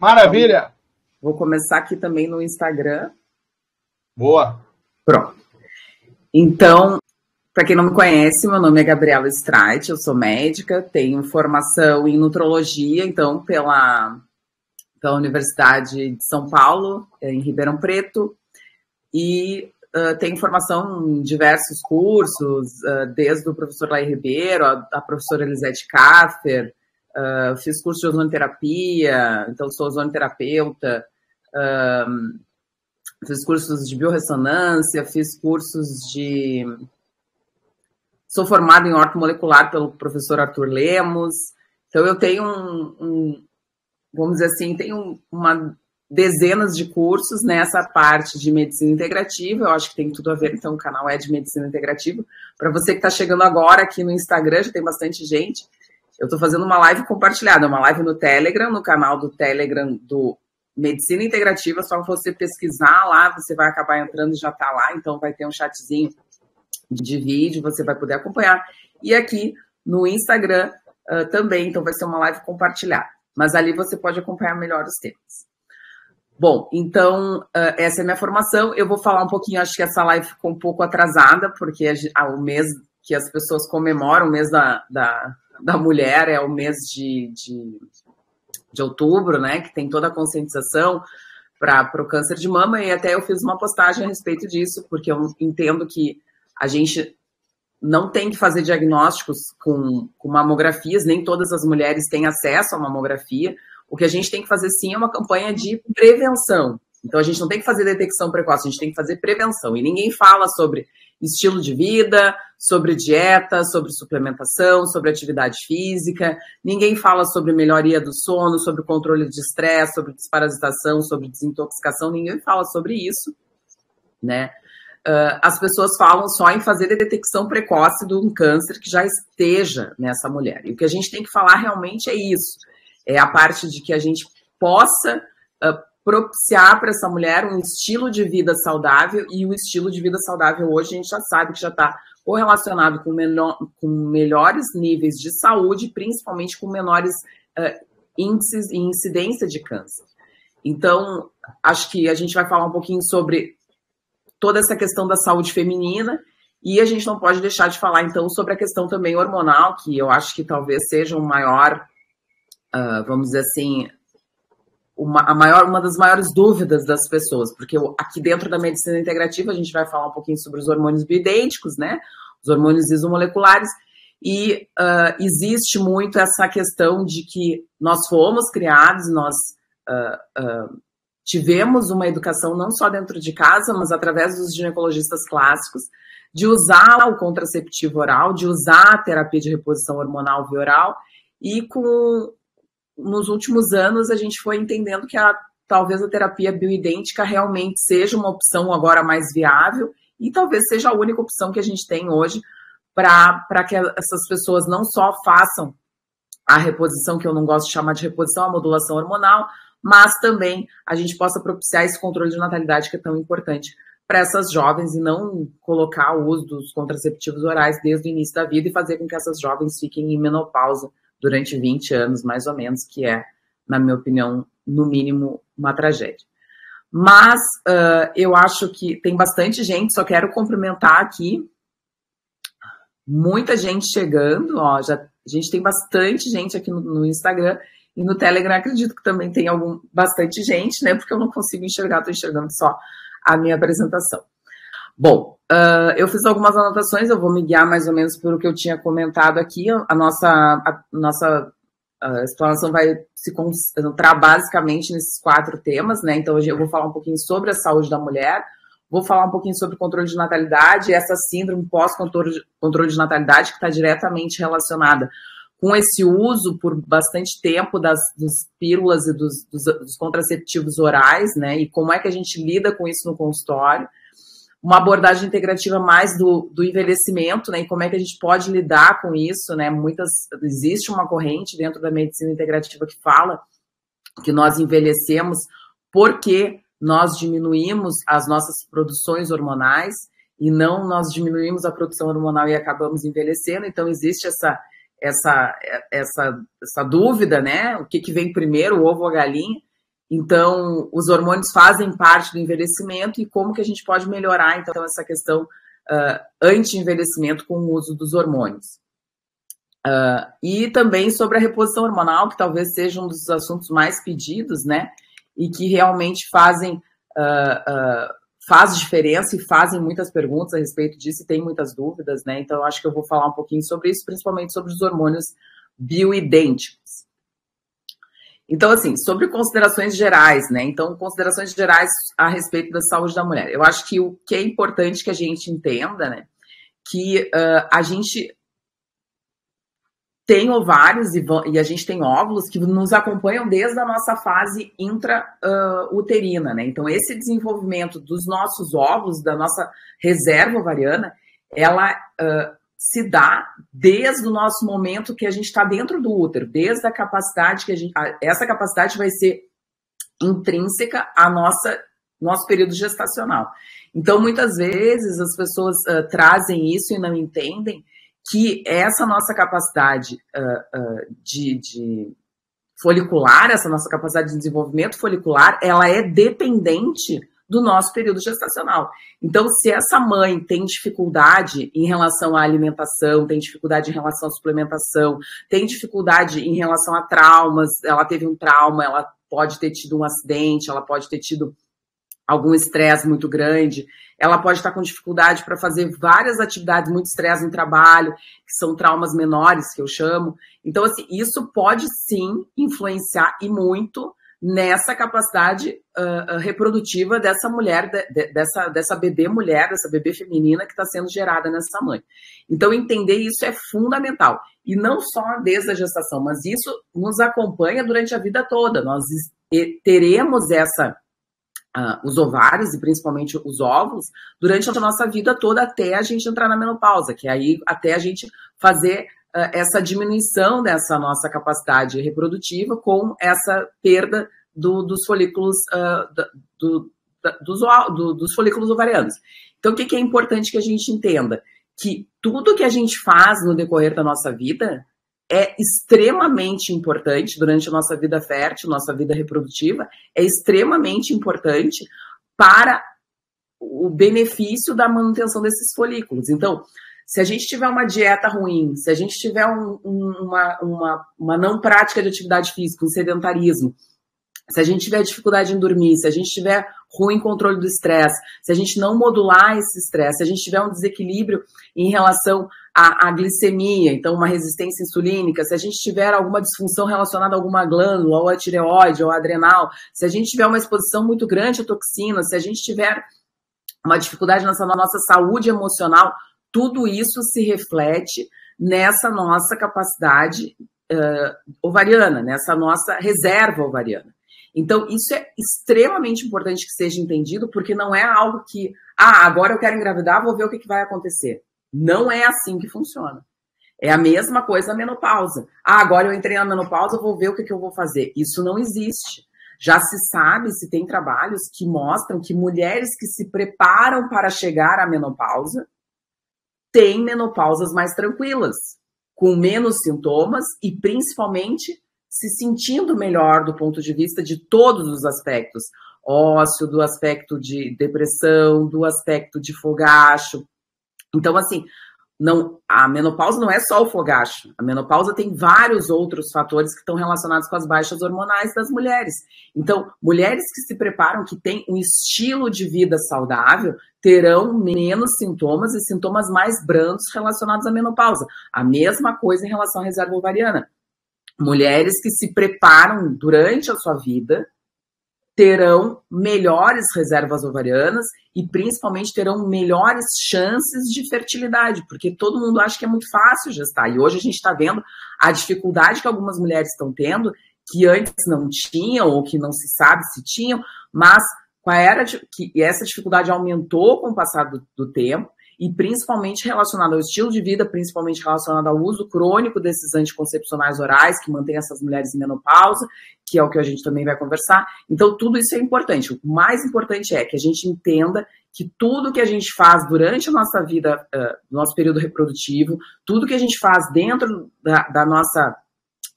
Maravilha! Vou começar aqui também no Instagram. Boa! Pronto. Então, para quem não me conhece, meu nome é Gabriela Streit, eu sou médica, tenho formação em nutrologia, então, pela Universidade de São Paulo, em Ribeirão Preto, e tenho formação em diversos cursos, desde o professor Laí Ribeiro, a professora Elisete Kaffer, fiz curso de ozonoterapia, então sou ozonoterapeuta, fiz cursos de biorressonância, fiz cursos de... Sou formada em ortomolecular pelo professor Arthur Lemos, então eu tenho vamos dizer assim, tenho dezenas de cursos nessa parte de medicina integrativa, eu acho que tem tudo a ver, então o canal é de medicina integrativa. Para você que está chegando agora aqui no Instagram, já tem bastante gente, eu estou fazendo uma live compartilhada, uma live no Telegram, no canal do Telegram do Medicina Integrativa, só você pesquisar lá, você vai acabar entrando, já está lá, então vai ter um chatzinho de vídeo, você vai poder acompanhar. E aqui no Instagram também, então vai ser uma live compartilhada. Mas ali você pode acompanhar melhor os temas. Bom, então, essa é a minha formação. Eu vou falar um pouquinho, acho que essa live ficou um pouco atrasada, porque o mês que as pessoas comemoram, o mês da mulher, é o mês de outubro, né, que tem toda a conscientização para o câncer de mama, e até eu fiz uma postagem a respeito disso, porque eu entendo que a gente não tem que fazer diagnósticos com mamografias, nem todas as mulheres têm acesso à mamografia. O que a gente tem que fazer, sim, é uma campanha de prevenção. Então, a gente não tem que fazer detecção precoce, a gente tem que fazer prevenção. E ninguém fala sobre estilo de vida, sobre dieta, sobre suplementação, sobre atividade física. Ninguém fala sobre melhoria do sono, sobre controle de estresse, sobre desparasitação, sobre desintoxicação. Ninguém fala sobre isso, né? As pessoas falam só em fazer a detecção precoce de um câncer que já esteja nessa mulher. E o que a gente tem que falar realmente é isso. É a parte de que a gente possa propiciar para essa mulher um estilo de vida saudável, e o estilo de vida saudável hoje a gente já sabe que já está correlacionado com melhores níveis de saúde, principalmente com menores índices e incidência de câncer. Então, acho que a gente vai falar um pouquinho sobre toda essa questão da saúde feminina, e a gente não pode deixar de falar, então, sobre a questão também hormonal, que eu acho que talvez seja o maior, vamos dizer assim, uma das maiores dúvidas das pessoas, porque aqui dentro da medicina integrativa a gente vai falar um pouquinho sobre os hormônios bioidênticos, né, os hormônios isomoleculares, e existe muito essa questão de que nós fomos criados, nós tivemos uma educação não só dentro de casa, mas através dos ginecologistas clássicos, de usar o contraceptivo oral, de usar a terapia de reposição hormonal via oral, e nos últimos anos a gente foi entendendo que talvez a terapia bioidêntica realmente seja uma opção agora mais viável, e talvez seja a única opção que a gente tem hoje para que essas pessoas não só façam a reposição, que eu não gosto de chamar de reposição, a modulação hormonal, mas também a gente possa propiciar esse controle de natalidade que é tão importante para essas jovens, e não colocar o uso dos contraceptivos orais desde o início da vida e fazer com que essas jovens fiquem em menopausa durante 20 anos, mais ou menos, que é, na minha opinião, no mínimo, uma tragédia. Mas eu acho que tem bastante gente, só quero cumprimentar aqui, muita gente chegando, ó, a gente tem bastante gente aqui no Instagram, e no Telegram acredito que também tem bastante gente, né? Porque eu não consigo enxergar, estou enxergando só a minha apresentação. Bom, eu fiz algumas anotações, eu vou me guiar mais ou menos pelo que eu tinha comentado aqui. A nossa explanação vai se concentrar basicamente nesses 4 temas, né? Então, hoje eu vou falar um pouquinho sobre a saúde da mulher, vou falar um pouquinho sobre controle de natalidade, essa síndrome pós-controle de natalidade que está diretamente relacionada com esse uso por bastante tempo das pílulas e dos contraceptivos orais, né? E como é que a gente lida com isso no consultório. Uma abordagem integrativa mais do envelhecimento, né? E como é que a gente pode lidar com isso, né? Existe uma corrente dentro da medicina integrativa que fala que nós envelhecemos porque nós diminuímos as nossas produções hormonais, e não nós diminuímos a produção hormonal e acabamos envelhecendo. Então, existe essa dúvida, né? O que vem primeiro, o ovo ou a galinha? Então, os hormônios fazem parte do envelhecimento e como que a gente pode melhorar, então, essa questão anti-envelhecimento com o uso dos hormônios. E também sobre a reposição hormonal, que talvez seja um dos assuntos mais pedidos, né? E que realmente faz diferença e fazem muitas perguntas a respeito disso e tem muitas dúvidas, né? Então, eu acho que eu vou falar um pouquinho sobre isso, principalmente sobre os hormônios bioidênticos. Então, assim, sobre considerações gerais, né? Então, considerações gerais a respeito da saúde da mulher. Eu acho que o que é importante que a gente entenda, né? Que a gente tem ovários e a gente tem óvulos que nos acompanham desde a nossa fase intrauterina, né? Então, esse desenvolvimento dos nossos óvulos, da nossa reserva ovariana, ela se dá desde o nosso momento que a gente está dentro do útero, desde a capacidade que essa capacidade vai ser intrínseca à nosso período gestacional. Então, muitas vezes as pessoas trazem isso e não entendem que essa nossa capacidade de folicular, essa nossa capacidade de desenvolvimento folicular, ela é dependente do nosso período gestacional. Então, se essa mãe tem dificuldade em relação à alimentação, tem dificuldade em relação à suplementação, tem dificuldade em relação a traumas, ela teve um trauma, ela pode ter tido um acidente, ela pode ter tido algum estresse muito grande, ela pode estar com dificuldade para fazer várias atividades, muito estresse no trabalho, que são traumas menores, que eu chamo. Então, assim, isso pode sim influenciar e muito nessa capacidade reprodutiva dessa mulher, dessa bebê mulher, dessa bebê feminina que está sendo gerada nessa mãe. Então, entender isso é fundamental. E não só desde a gestação, mas isso nos acompanha durante a vida toda. Nós teremos os ovários e principalmente os óvulos durante a nossa vida toda até a gente entrar na menopausa, que é aí até a gente fazer essa diminuição dessa nossa capacidade reprodutiva com essa perda dos folículos dos folículos ovarianos. Então, o que é importante que a gente entenda? Que tudo que a gente faz no decorrer da nossa vida é extremamente importante durante a nossa vida fértil, nossa vida reprodutiva, é extremamente importante para o benefício da manutenção desses folículos. Então, se a gente tiver uma dieta ruim, se a gente tiver uma não prática de atividade física, um sedentarismo, se a gente tiver dificuldade em dormir, se a gente tiver ruim controle do estresse, se a gente não modular esse estresse, se a gente tiver um desequilíbrio em relação à glicemia, então uma resistência insulínica, se a gente tiver alguma disfunção relacionada a alguma glândula, ou a tireoide, ou a adrenal, se a gente tiver uma exposição muito grande a toxinas, se a gente tiver uma dificuldade na nossa saúde emocional, tudo isso se reflete nessa nossa capacidade ovariana, nessa nossa reserva ovariana. Então, isso é extremamente importante que seja entendido, porque não é algo que, agora eu quero engravidar, vou ver o que vai acontecer. Não é assim que funciona. É a mesma coisa na menopausa. Agora eu entrei na menopausa, vou ver o que eu vou fazer. Isso não existe. Já se sabe, se tem trabalhos que mostram que mulheres que se preparam para chegar à menopausa têm menopausas mais tranquilas, com menos sintomas e principalmente se sentindo melhor do ponto de vista de todos os aspectos, ósseo, do aspecto de depressão, do aspecto de fogacho. Então, assim, a menopausa não é só o fogacho. A menopausa tem vários outros fatores que estão relacionados com as baixas hormonais das mulheres. Então, mulheres que se preparam, que têm um estilo de vida saudável, terão menos sintomas e sintomas mais brandos relacionados à menopausa. A mesma coisa em relação à reserva ovariana. Mulheres que se preparam durante a sua vida terão melhores reservas ovarianas e principalmente terão melhores chances de fertilidade, porque todo mundo acha que é muito fácil gestar. E hoje a gente está vendo a dificuldade que algumas mulheres estão tendo, que antes não tinham ou que não se sabe se tinham, mas que essa dificuldade aumentou com o passar do tempo, e principalmente relacionado ao estilo de vida, principalmente relacionado ao uso crônico desses anticoncepcionais orais, que mantém essas mulheres em menopausa, que é o que a gente também vai conversar. Então, tudo isso é importante. O mais importante é que a gente entenda que tudo que a gente faz durante a nossa vida, nosso período reprodutivo, tudo que a gente faz dentro da nossa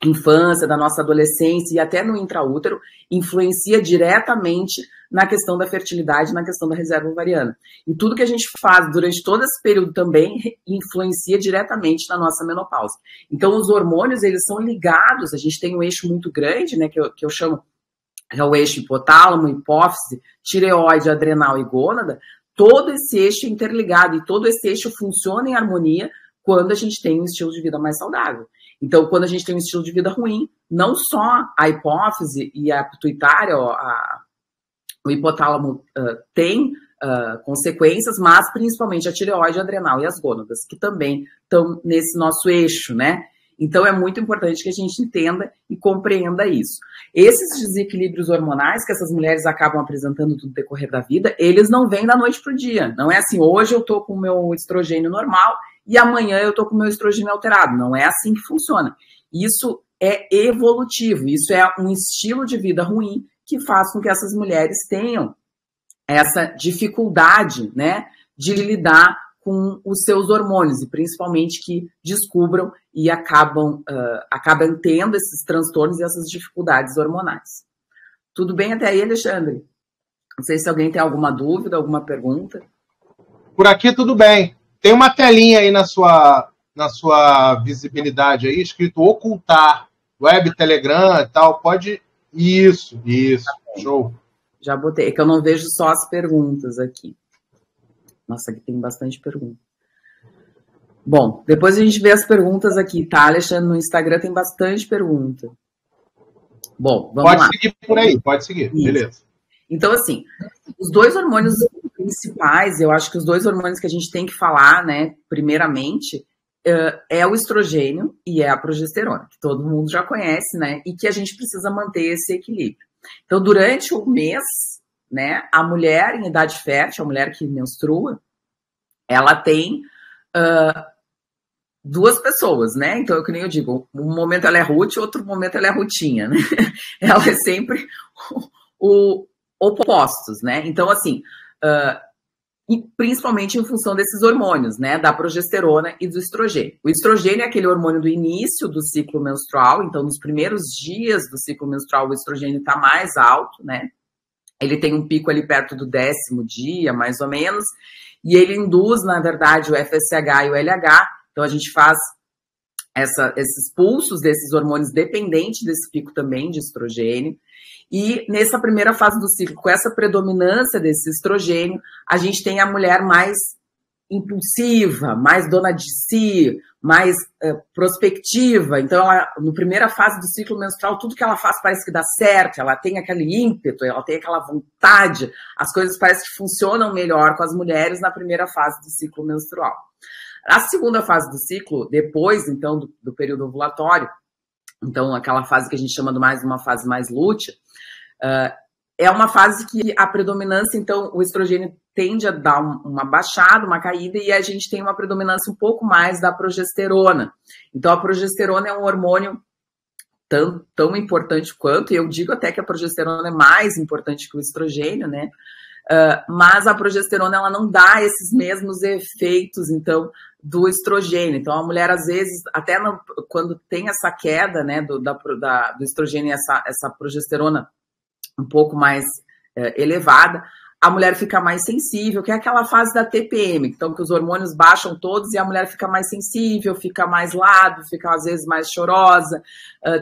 infância, da nossa adolescência e até no intraútero, influencia diretamente na questão da fertilidade, na questão da reserva ovariana. E tudo que a gente faz durante todo esse período também influencia diretamente na nossa menopausa. Então, os hormônios, eles são ligados, a gente tem um eixo muito grande, né, que eu chamo, é o eixo hipotálamo, hipófise, tireoide, adrenal e gônada. Todo esse eixo é interligado e todo esse eixo funciona em harmonia quando a gente tem um estilo de vida mais saudável. Então, quando a gente tem um estilo de vida ruim, não só a hipófise e a pituitária, o hipotálamo tem consequências, mas principalmente a tireoide, a adrenal e as gônadas, que também estão nesse nosso eixo, né? Então, é muito importante que a gente entenda e compreenda isso. Esses desequilíbrios hormonais que essas mulheres acabam apresentando no decorrer da vida, eles não vêm da noite para o dia. Não é assim, hoje eu estou com o meu estrogênio normal e amanhã eu estou com o meu estrogênio alterado. Não é assim que funciona. Isso é evolutivo, isso é um estilo de vida ruim que faz com que essas mulheres tenham essa dificuldade, né, de lidar com os seus hormônios e principalmente que descubram e acabam tendo esses transtornos e essas dificuldades hormonais. Tudo bem até aí, Alexandre? Não sei se alguém tem alguma dúvida, alguma pergunta. Por aqui tudo bem. Tem uma telinha aí na sua visibilidade aí, escrito ocultar, web, Telegram e tal. Pode... Isso, show. Já botei, é que eu não vejo só as perguntas aqui. Nossa, aqui tem bastante pergunta. Bom, depois a gente vê as perguntas aqui, tá, Alexandre? No Instagram tem bastante pergunta. Bom, vamos lá. Pode seguir por aí, pode seguir, isso. Beleza. Então, assim, os dois hormônios principais, eu acho que os dois hormônios que a gente tem que falar, né, primeiramente, é o estrogênio e é a progesterona, que todo mundo já conhece, né, e que a gente precisa manter esse equilíbrio. Então, durante o mês, né, a mulher em idade fértil, a mulher que menstrua, ela tem duas pessoas, né? Então, que nem eu digo, um momento ela é Ruth, outro momento ela é Rutinha, né? Ela é sempre opostos, né? Então, assim, principalmente em função desses hormônios, né? Da progesterona e do estrogênio. O estrogênio é aquele hormônio do início do ciclo menstrual, então, nos primeiros dias do ciclo menstrual, o estrogênio está mais alto, né? Ele tem um pico ali perto do 10º dia, mais ou menos, e ele induz, na verdade, o FSH e o LH. Então, a gente faz esses pulsos desses hormônios dependente desse pico também de estrogênio. E nessa primeira fase do ciclo, com essa predominância desse estrogênio, a gente tem a mulher mais impulsiva, mais dona de si, mais prospectiva. Então, ela, na primeira fase do ciclo menstrual, tudo que ela faz parece que dá certo, ela tem aquele ímpeto, ela tem aquela vontade, as coisas parecem que funcionam melhor com as mulheres na primeira fase do ciclo menstrual. A segunda fase do ciclo, depois, então, do período ovulatório, então, aquela fase que a gente chama de uma fase mais lútea, é uma fase que a predominância, então, o estrogênio tende a dar uma baixada, uma caída, e a gente tem uma predominância um pouco mais da progesterona. Então, a progesterona é um hormônio tão importante quanto, e eu digo até que a progesterona é mais importante que o estrogênio, né? Mas a progesterona, ela não dá esses mesmos efeitos, então, do estrogênio. Então, a mulher, às vezes, até quando tem essa queda, né, do estrogênio e essa progesterona um pouco mais elevada, a mulher fica mais sensível, que é aquela fase da TPM, então que os hormônios baixam todos e a mulher fica mais sensível, fica mais lábil, fica às vezes mais chorosa,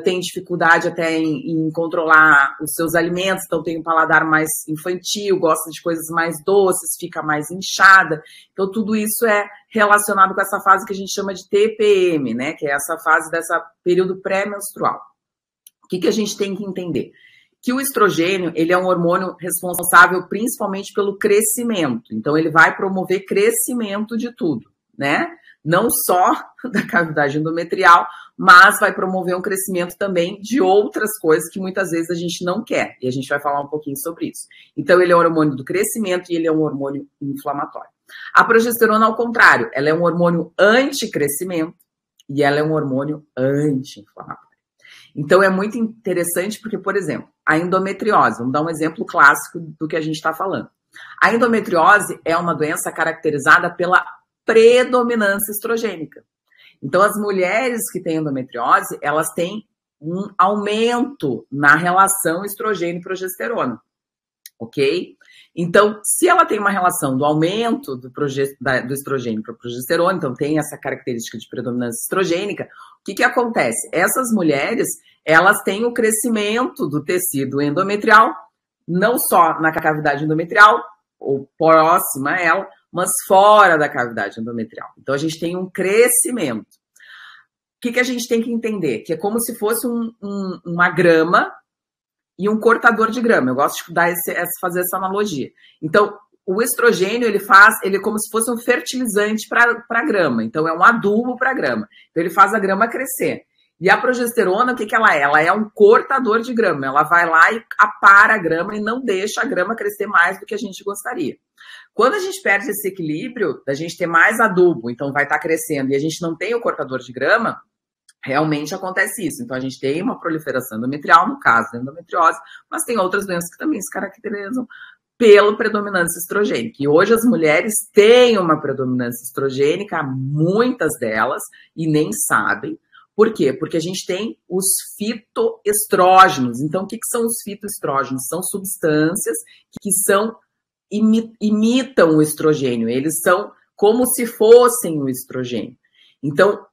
tem dificuldade até em controlar os seus alimentos, então tem um paladar mais infantil, gosta de coisas mais doces, fica mais inchada. Então tudo isso é relacionado com essa fase que a gente chama de TPM, né? Que é essa fase dessa período pré-menstrual. O que a gente tem que entender? Que o estrogênio, ele é um hormônio responsável principalmente pelo crescimento. Então, ele vai promover crescimento de tudo, né? Não só da cavidade endometrial, mas vai promover um crescimento também de outras coisas que muitas vezes a gente não quer. E a gente vai falar um pouquinho sobre isso. Então, ele é um hormônio do crescimento e ele é um hormônio inflamatório. A progesterona, ao contrário, ela é um hormônio anti-crescimento e ela é um hormônio anti-inflamatório. Então, é muito interessante porque, por exemplo, a endometriose, vamos dar um exemplo clássico do que a gente está falando. A endometriose é uma doença caracterizada pela predominância estrogênica. Então, as mulheres que têm endometriose, elas têm um aumento na relação estrogênio e progesterona, ok? Então, se ela tem uma relação do aumento do estrogênio para a progesterona, então tem essa característica de predominância estrogênica, o que acontece? Essas mulheres, elas têm o crescimento do tecido endometrial, não só na cavidade endometrial, ou próxima a ela, mas fora da cavidade endometrial. Então, a gente tem um crescimento. O que a gente tem que entender? Que é como se fosse uma grama e um cortador de grama. Eu gosto de fazer essa analogia. Então, o estrogênio, ele é como se fosse um fertilizante para a grama. Então, é um adubo para a grama. Então, ele faz a grama crescer. E a progesterona, o que ela é? Ela é um cortador de grama. Ela vai lá e apara a grama e não deixa a grama crescer mais do que a gente gostaria. Quando a gente perde esse equilíbrio, da gente ter mais adubo, então vai estar crescendo, e a gente não tem o cortador de grama, realmente acontece isso. Então, a gente tem uma proliferação endometrial, no caso da endometriose, mas tem outras doenças que também se caracterizam pela predominância estrogênica. E hoje as mulheres têm uma predominância estrogênica, muitas delas, e nem sabem. Por quê? Porque a gente tem os fitoestrógenos. Então, o que são os fitoestrógenos? São substâncias que imitam o estrogênio. Eles são como se fossem o estrogênio. Então,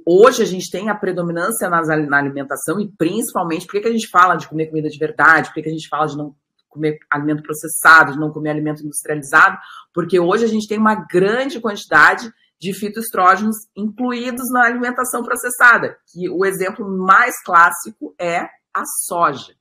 hoje a gente tem a predominância na alimentação e principalmente, por que a gente fala de comer comida de verdade? Por que a gente fala de não comer alimento processado, de não comer alimento industrializado? Porque hoje a gente tem uma grande quantidade de fitoestrógenos incluídos na alimentação processada, que o exemplo mais clássico é a soja.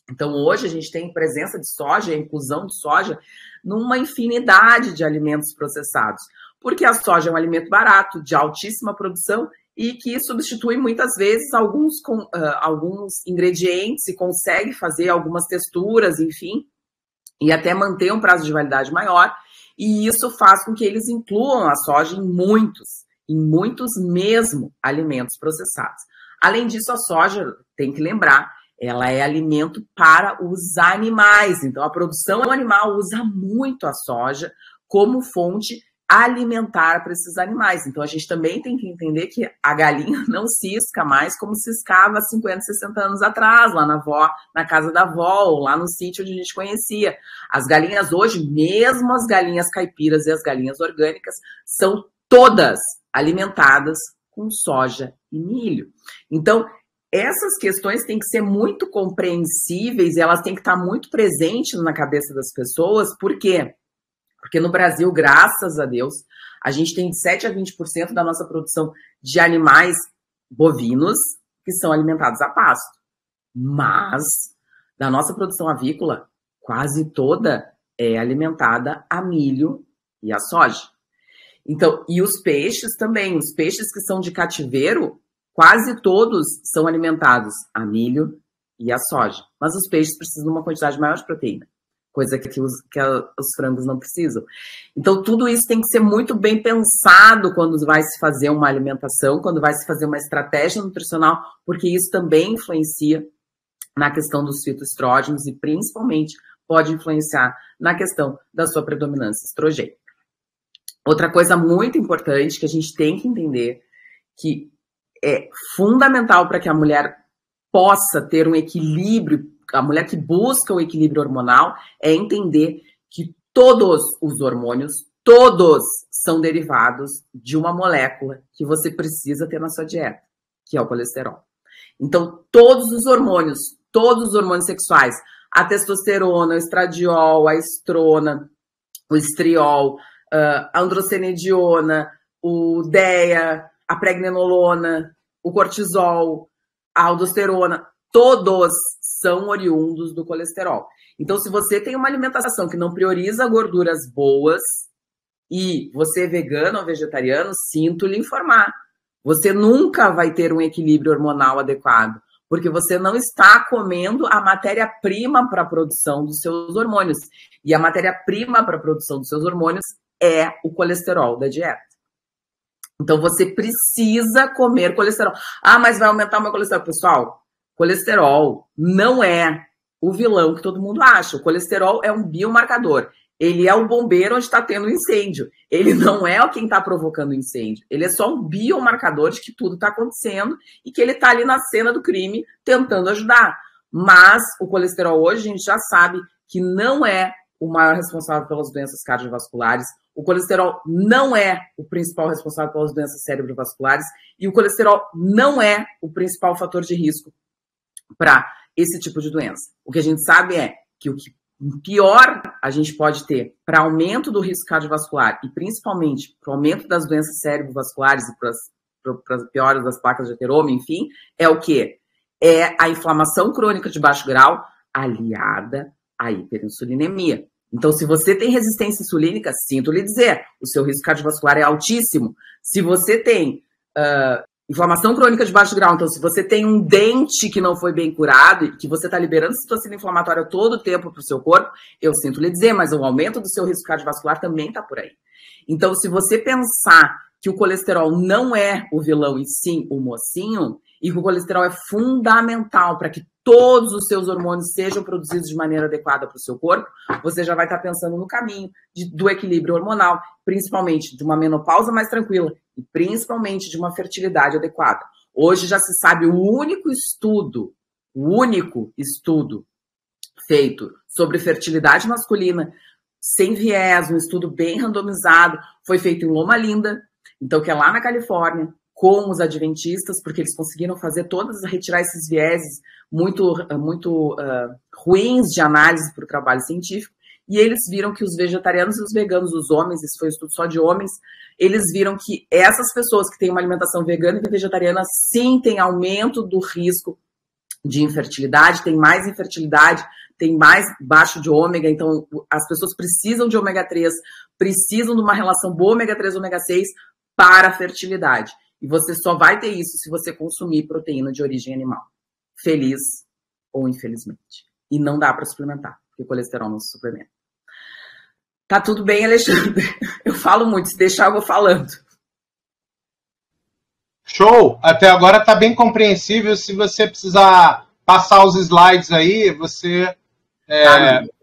Então, hoje a gente tem presença de soja, a inclusão de soja, numa infinidade de alimentos processados, porque a soja é um alimento barato, de altíssima produção, e que substitui muitas vezes alguns ingredientes e consegue fazer algumas texturas, enfim, e até manter um prazo de validade maior. E isso faz com que eles incluam a soja em muitos mesmo alimentos processados. Além disso, a soja, tem que lembrar, ela é alimento para os animais. Então, a produção animal usa muito a soja como fonte alimentar para esses animais. Então, a gente também tem que entender que a galinha não cisca mais como ciscava 50, 60 anos atrás, lá na casa da avó, ou lá no sítio onde a gente conhecia. As galinhas hoje, mesmo as galinhas caipiras e as galinhas orgânicas, são todas alimentadas com soja e milho. Então, essas questões têm que ser muito compreensíveis e elas têm que estar muito presentes na cabeça das pessoas. Por quê? Porque no Brasil, graças a Deus, a gente tem de 7 a 20% da nossa produção de animais bovinos que são alimentados a pasto. Mas, da nossa produção avícola, quase toda é alimentada a milho e a soja. Então, e os peixes também, os peixes que são de cativeiro, quase todos são alimentados a milho e a soja. Mas os peixes precisam de uma quantidade maior de proteína, coisa que os frangos não precisam. Então, tudo isso tem que ser muito bem pensado quando vai se fazer uma alimentação, quando vai se fazer uma estratégia nutricional, porque isso também influencia na questão dos fitoestrógenos e, principalmente, pode influenciar na questão da sua predominância estrogênica. Outra coisa muito importante que a gente tem que entender, que é fundamental para que a mulher possa ter um equilíbrio, a mulher que busca o equilíbrio hormonal, é entender que todos os hormônios, todos são derivados de uma molécula que você precisa ter na sua dieta, que é o colesterol. Então, todos os hormônios sexuais, a testosterona, o estradiol, a estrona, o estriol, a androstenediona, o DEA, a pregnenolona, o cortisol, a aldosterona, todos são oriundos do colesterol. Então, se você tem uma alimentação que não prioriza gorduras boas e você é vegano ou vegetariano, sinto lhe informar. Você nunca vai ter um equilíbrio hormonal adequado, porque você não está comendo a matéria-prima para a produção dos seus hormônios. E a matéria-prima para a produção dos seus hormônios é o colesterol da dieta. Então, você precisa comer colesterol. Ah, mas vai aumentar o meu colesterol. Pessoal, colesterol não é o vilão que todo mundo acha. O colesterol é um biomarcador. Ele é o bombeiro onde está tendo incêndio. Ele não é quem está provocando o incêndio. Ele é só um biomarcador de que tudo está acontecendo e que ele está ali na cena do crime tentando ajudar. Mas o colesterol hoje a gente já sabe que não é o maior responsável pelas doenças cardiovasculares. O colesterol não é o principal responsável pelas doenças cerebrovasculares. E o colesterol não é o principal fator de risco para esse tipo de doença. O que a gente sabe é que o que pior a gente pode ter para aumento do risco cardiovascular e principalmente para o aumento das doenças cerebrovasculares e para as piores das placas de ateroma, enfim, é o quê? É a inflamação crônica de baixo grau aliada à hiperinsulinemia. Então, se você tem resistência insulínica, sinto lhe dizer, o seu risco cardiovascular é altíssimo. Se você tem inflamação crônica de baixo grau, então se você tem um dente que não foi bem curado e que você está liberando citocina inflamatória todo o tempo para o seu corpo, eu sinto lhe dizer, mas o aumento do seu risco cardiovascular também está por aí. Então, se você pensar que o colesterol não é o vilão e sim o mocinho, e que o colesterol é fundamental para que todos os seus hormônios sejam produzidos de maneira adequada para o seu corpo, você já vai estar pensando no caminho do equilíbrio hormonal, principalmente de uma menopausa mais tranquila e principalmente de uma fertilidade adequada. Hoje já se sabe o único estudo feito sobre fertilidade masculina, sem viés, um estudo bem randomizado, foi feito em Loma Linda, então que é lá na Califórnia, com os adventistas, porque eles conseguiram retirar esses vieses muito ruins de análise para o trabalho científico, e eles viram que os vegetarianos e os veganos, os homens, isso foi um estudo só de homens, eles viram que essas pessoas que têm uma alimentação vegana e vegetariana, sim, tem aumento do risco de infertilidade, tem mais infertilidade, tem mais baixo de ômega, então as pessoas precisam de ômega 3, precisam de uma relação boa ômega 3, ômega 6 para a fertilidade. E você só vai ter isso se você consumir proteína de origem animal. Feliz ou infelizmente. E não dá para suplementar, porque o colesterol não se suplementa. Tá tudo bem, Alexandre? Eu falo muito, se deixar eu vou falando. Show! Até agora tá bem compreensível. Se você precisar passar os slides aí, você...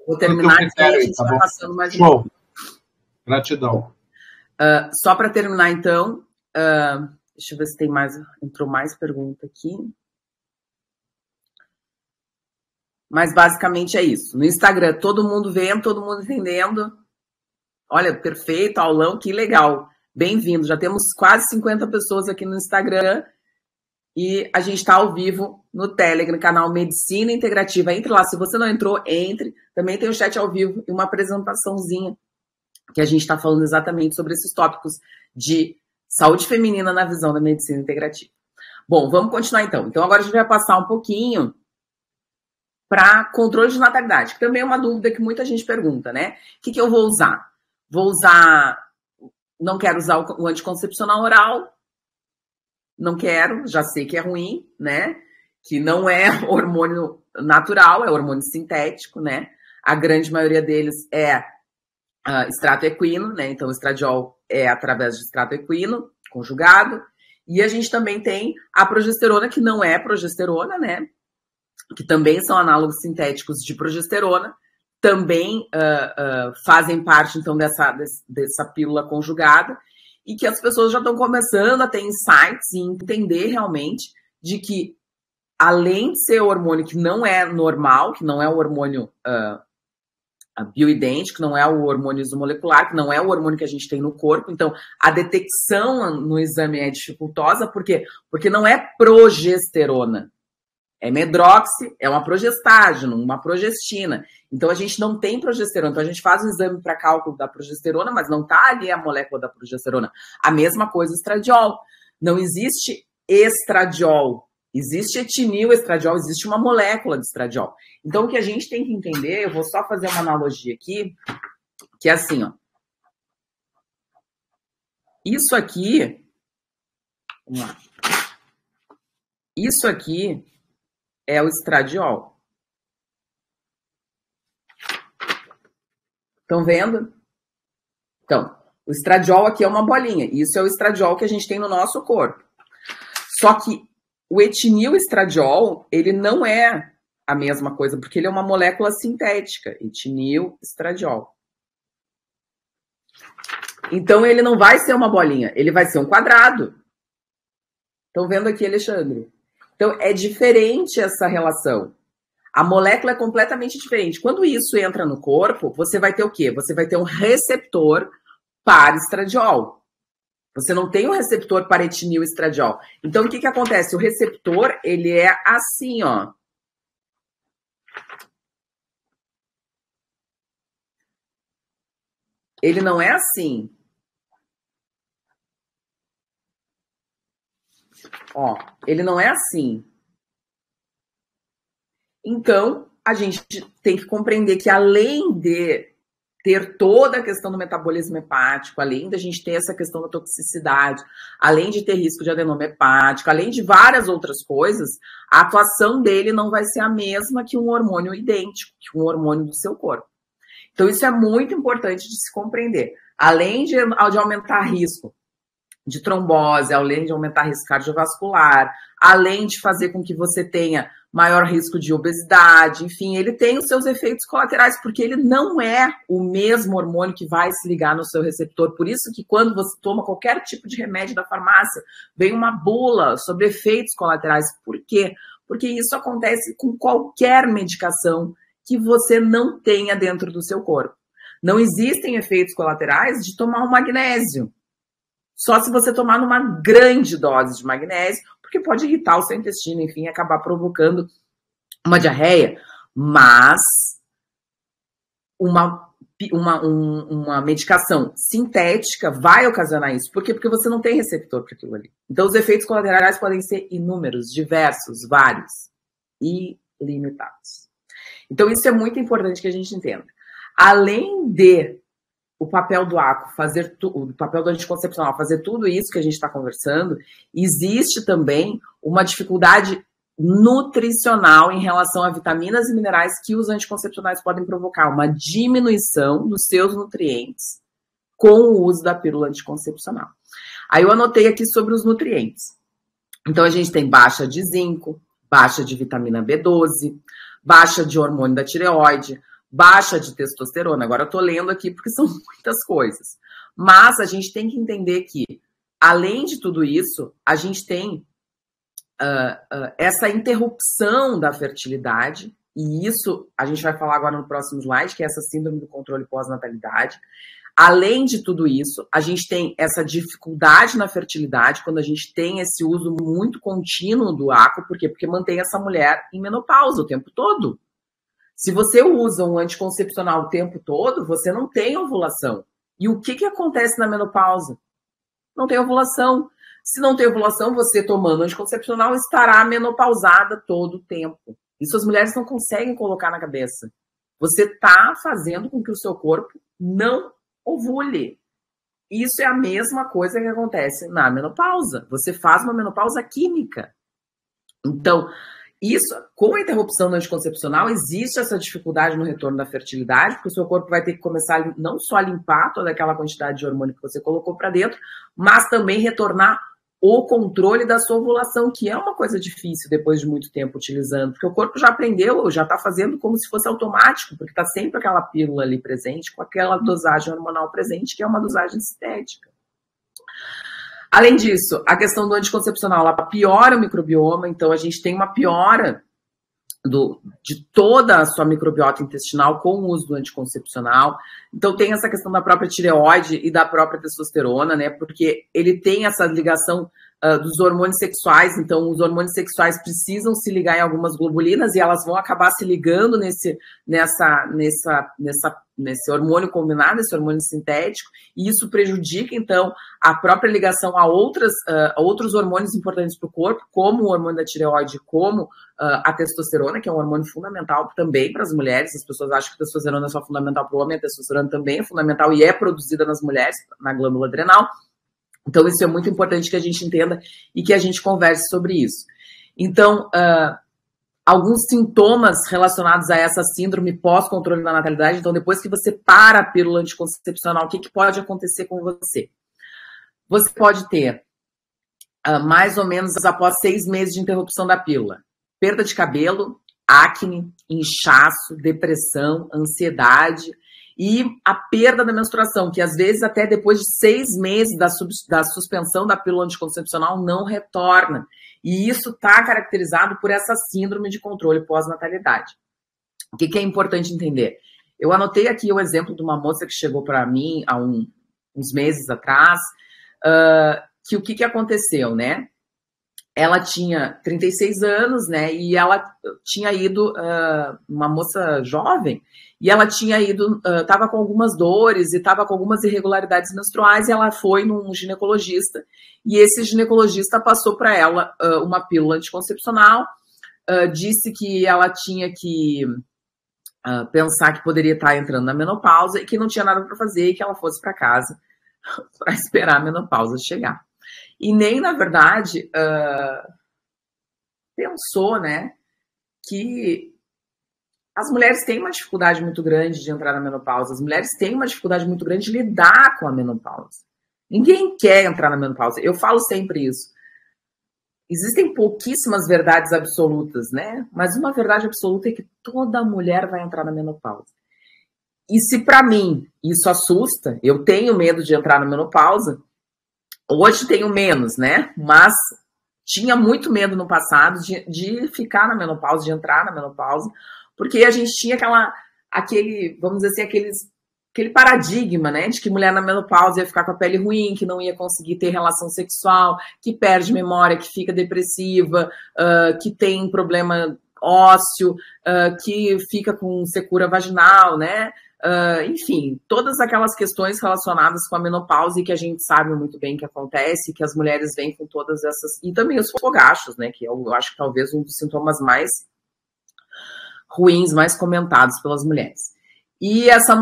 vou terminar aqui, a gente vai passando mais um pouco. Gratidão. Só para terminar, então... deixa eu ver se entrou mais pergunta aqui. Mas basicamente é isso. No Instagram, todo mundo vendo, todo mundo entendendo. Olha, perfeito, aulão, que legal. Bem-vindo. Já temos quase 50 pessoas aqui no Instagram. E a gente está ao vivo no Telegram, canal Medicina Integrativa. Entre lá, se você não entrou, entre. Também tem o chat ao vivo e uma apresentaçãozinha que a gente está falando exatamente sobre esses tópicos de saúde feminina na visão da medicina integrativa. Bom, vamos continuar então. Então agora a gente vai passar um pouquinho para controle de natalidade, que também é uma dúvida que muita gente pergunta, né? O que eu vou usar? Não quero usar o anticoncepcional oral, não quero, já sei que é ruim, né? Que não é hormônio natural, é hormônio sintético, né? A grande maioria deles é extrato equino, né? Então o estradiol é através de extrato equino conjugado. E a gente também tem a progesterona, que não é progesterona, né? Que também são análogos sintéticos de progesterona, também fazem parte, então, dessa pílula conjugada, e que as pessoas já estão começando a ter insights e entender realmente de que, além de ser o hormônio que não é normal, que não é o hormônio bioidêntico, que não é o hormônio isomolecular, que não é o hormônio que a gente tem no corpo, então a detecção no exame é dificultosa, por quê? Porque não é progesterona. É medroxi, é uma progestágeno, uma progestina. Então, a gente não tem progesterona. Então, a gente faz o exame para cálculo da progesterona, mas não está ali a molécula da progesterona. A mesma coisa o estradiol. Não existe estradiol. Existe etinil estradiol, existe uma molécula de estradiol. Então, o que a gente tem que entender, eu vou só fazer uma analogia aqui, que é assim, ó. Isso aqui... Vamos lá. Isso aqui é o estradiol. Estão vendo? Então, o estradiol aqui é uma bolinha. Isso é o estradiol que a gente tem no nosso corpo. Só que o etinil estradiol, ele não é a mesma coisa, porque ele é uma molécula sintética. Etinil estradiol. Então, ele não vai ser uma bolinha, ele vai ser um quadrado. Estão vendo aqui, Alexandre? Então, é diferente essa relação. A molécula é completamente diferente. Quando isso entra no corpo, você vai ter o quê? Você vai ter um receptor para estradiol. Você não tem um receptor para etinil estradiol. Então, o que que acontece? O receptor, ele é assim, ó. Ele não é assim. Ó, ele não é assim. Então, a gente tem que compreender que além de ter toda a questão do metabolismo hepático, além da gente ter essa questão da toxicidade, além de ter risco de adenoma hepático, além de várias outras coisas, a atuação dele não vai ser a mesma que um hormônio idêntico, que um hormônio do seu corpo. Então, isso é muito importante de se compreender. Além de aumentar risco de trombose, além de aumentar risco cardiovascular, além de fazer com que você tenha maior risco de obesidade, enfim, ele tem os seus efeitos colaterais, porque ele não é o mesmo hormônio que vai se ligar no seu receptor. Por isso que quando você toma qualquer tipo de remédio da farmácia, vem uma bula sobre efeitos colaterais. Por quê? Porque isso acontece com qualquer medicação que você não tenha dentro do seu corpo. Não existem efeitos colaterais de tomar um magnésio. Só se você tomar numa grande dose de magnésio, porque pode irritar o seu intestino, enfim, acabar provocando uma diarreia. Mas uma medicação sintética vai ocasionar isso. Por quê? Porque você não tem receptor para aquilo ali. Então, os efeitos colaterais podem ser inúmeros, diversos, vários, ilimitados. Então, isso é muito importante que a gente entenda. Além de o papel do ACO, o papel do anticoncepcional, fazer tudo isso que a gente está conversando, existe também uma dificuldade nutricional em relação a vitaminas e minerais que os anticoncepcionais podem provocar, uma diminuição dos seus nutrientes com o uso da pílula anticoncepcional. Aí eu anotei aqui sobre os nutrientes. Então, a gente tem baixa de zinco, baixa de vitamina B12, baixa de hormônio da tireoide, baixa de testosterona. Agora eu tô lendo aqui porque são muitas coisas. Mas a gente tem que entender que, além de tudo isso, a gente tem essa interrupção da fertilidade, e isso a gente vai falar agora no próximo slide, que é essa síndrome do controle pós-natalidade. Além de tudo isso, a gente tem essa dificuldade na fertilidade, quando a gente tem esse uso muito contínuo do ACO. Por quê? Porque mantém essa mulher em menopausa o tempo todo. Se você usa um anticoncepcional o tempo todo, você não tem ovulação. E o que acontece na menopausa? Não tem ovulação. Se não tem ovulação, você tomando anticoncepcional estará menopausada todo o tempo. Isso as mulheres não conseguem colocar na cabeça. Você está fazendo com que o seu corpo não ovule. Isso é a mesma coisa que acontece na menopausa. Você faz uma menopausa química. Então, isso, com a interrupção do anticoncepcional, existe essa dificuldade no retorno da fertilidade, porque o seu corpo vai ter que começar não só a limpar toda aquela quantidade de hormônio que você colocou para dentro, mas também retornar o controle da sua ovulação, que é uma coisa difícil depois de muito tempo utilizando, porque o corpo já aprendeu, já está fazendo como se fosse automático, porque está sempre aquela pílula ali presente, com aquela dosagem hormonal presente, que é uma dosagem sintética. Além disso, a questão do anticoncepcional, ela piora o microbioma, então a gente tem uma piora de toda a sua microbiota intestinal com o uso do anticoncepcional. Então tem essa questão da própria tireoide e da própria testosterona, né? Porque ele tem essa ligação dos hormônios sexuais, então os hormônios sexuais precisam se ligar em algumas globulinas e elas vão acabar se ligando nesse hormônio combinado, esse hormônio sintético, e isso prejudica, então, a própria ligação a outros hormônios importantes para o corpo, como o hormônio da tireoide, como a testosterona, que é um hormônio fundamental também para as mulheres. As pessoas acham que a testosterona é só fundamental para o homem, a testosterona também é fundamental e é produzida nas mulheres, na glândula adrenal. Então, isso é muito importante que a gente entenda e que a gente converse sobre isso. Então, alguns sintomas relacionados a essa síndrome pós-controle da natalidade. Então, depois que você para a pílula anticoncepcional, o que pode acontecer com você? Você pode ter, mais ou menos após 6 meses de interrupção da pílula, perda de cabelo, acne, inchaço, depressão, ansiedade. E a perda da menstruação, que às vezes até depois de 6 meses da suspensão da pílula anticoncepcional não retorna. E isso está caracterizado por essa síndrome de controle pós-natalidade. O que é importante entender? Eu anotei aqui o exemplo de uma moça que chegou para mim há uns meses atrás, que o que aconteceu, né? Ela tinha 36 anos, né? E ela tinha ido, uma moça jovem, e ela tinha ido, estava com algumas dores e estava com algumas irregularidades menstruais, e ela foi num ginecologista, e esse ginecologista passou para ela uma pílula anticoncepcional, disse que ela tinha que pensar que poderia estar entrando na menopausa e que não tinha nada para fazer e que ela fosse para casa para esperar a menopausa chegar. E nem, na verdade, pensou, né, que as mulheres têm uma dificuldade muito grande de entrar na menopausa, as mulheres têm uma dificuldade muito grande de lidar com a menopausa. Ninguém quer entrar na menopausa. Eu falo sempre isso. Existem pouquíssimas verdades absolutas, né? Mas uma verdade absoluta é que toda mulher vai entrar na menopausa. E se para mim isso assusta, eu tenho medo de entrar na menopausa, hoje tenho menos, né? Mas tinha muito medo no passado de ficar na menopausa, de entrar na menopausa, porque a gente tinha aquele, vamos dizer assim, aquele paradigma, né, de que mulher na menopausa ia ficar com a pele ruim, que não ia conseguir ter relação sexual, que perde memória, que fica depressiva, que tem problema ósseo, que fica com secura vaginal, né? Enfim, todas aquelas questões relacionadas com a menopausa e que a gente sabe muito bem que acontece, que as mulheres vêm com todas essas... E também os fogachos, né, que eu acho que talvez um dos sintomas mais ruins, mais comentados pelas mulheres. E essa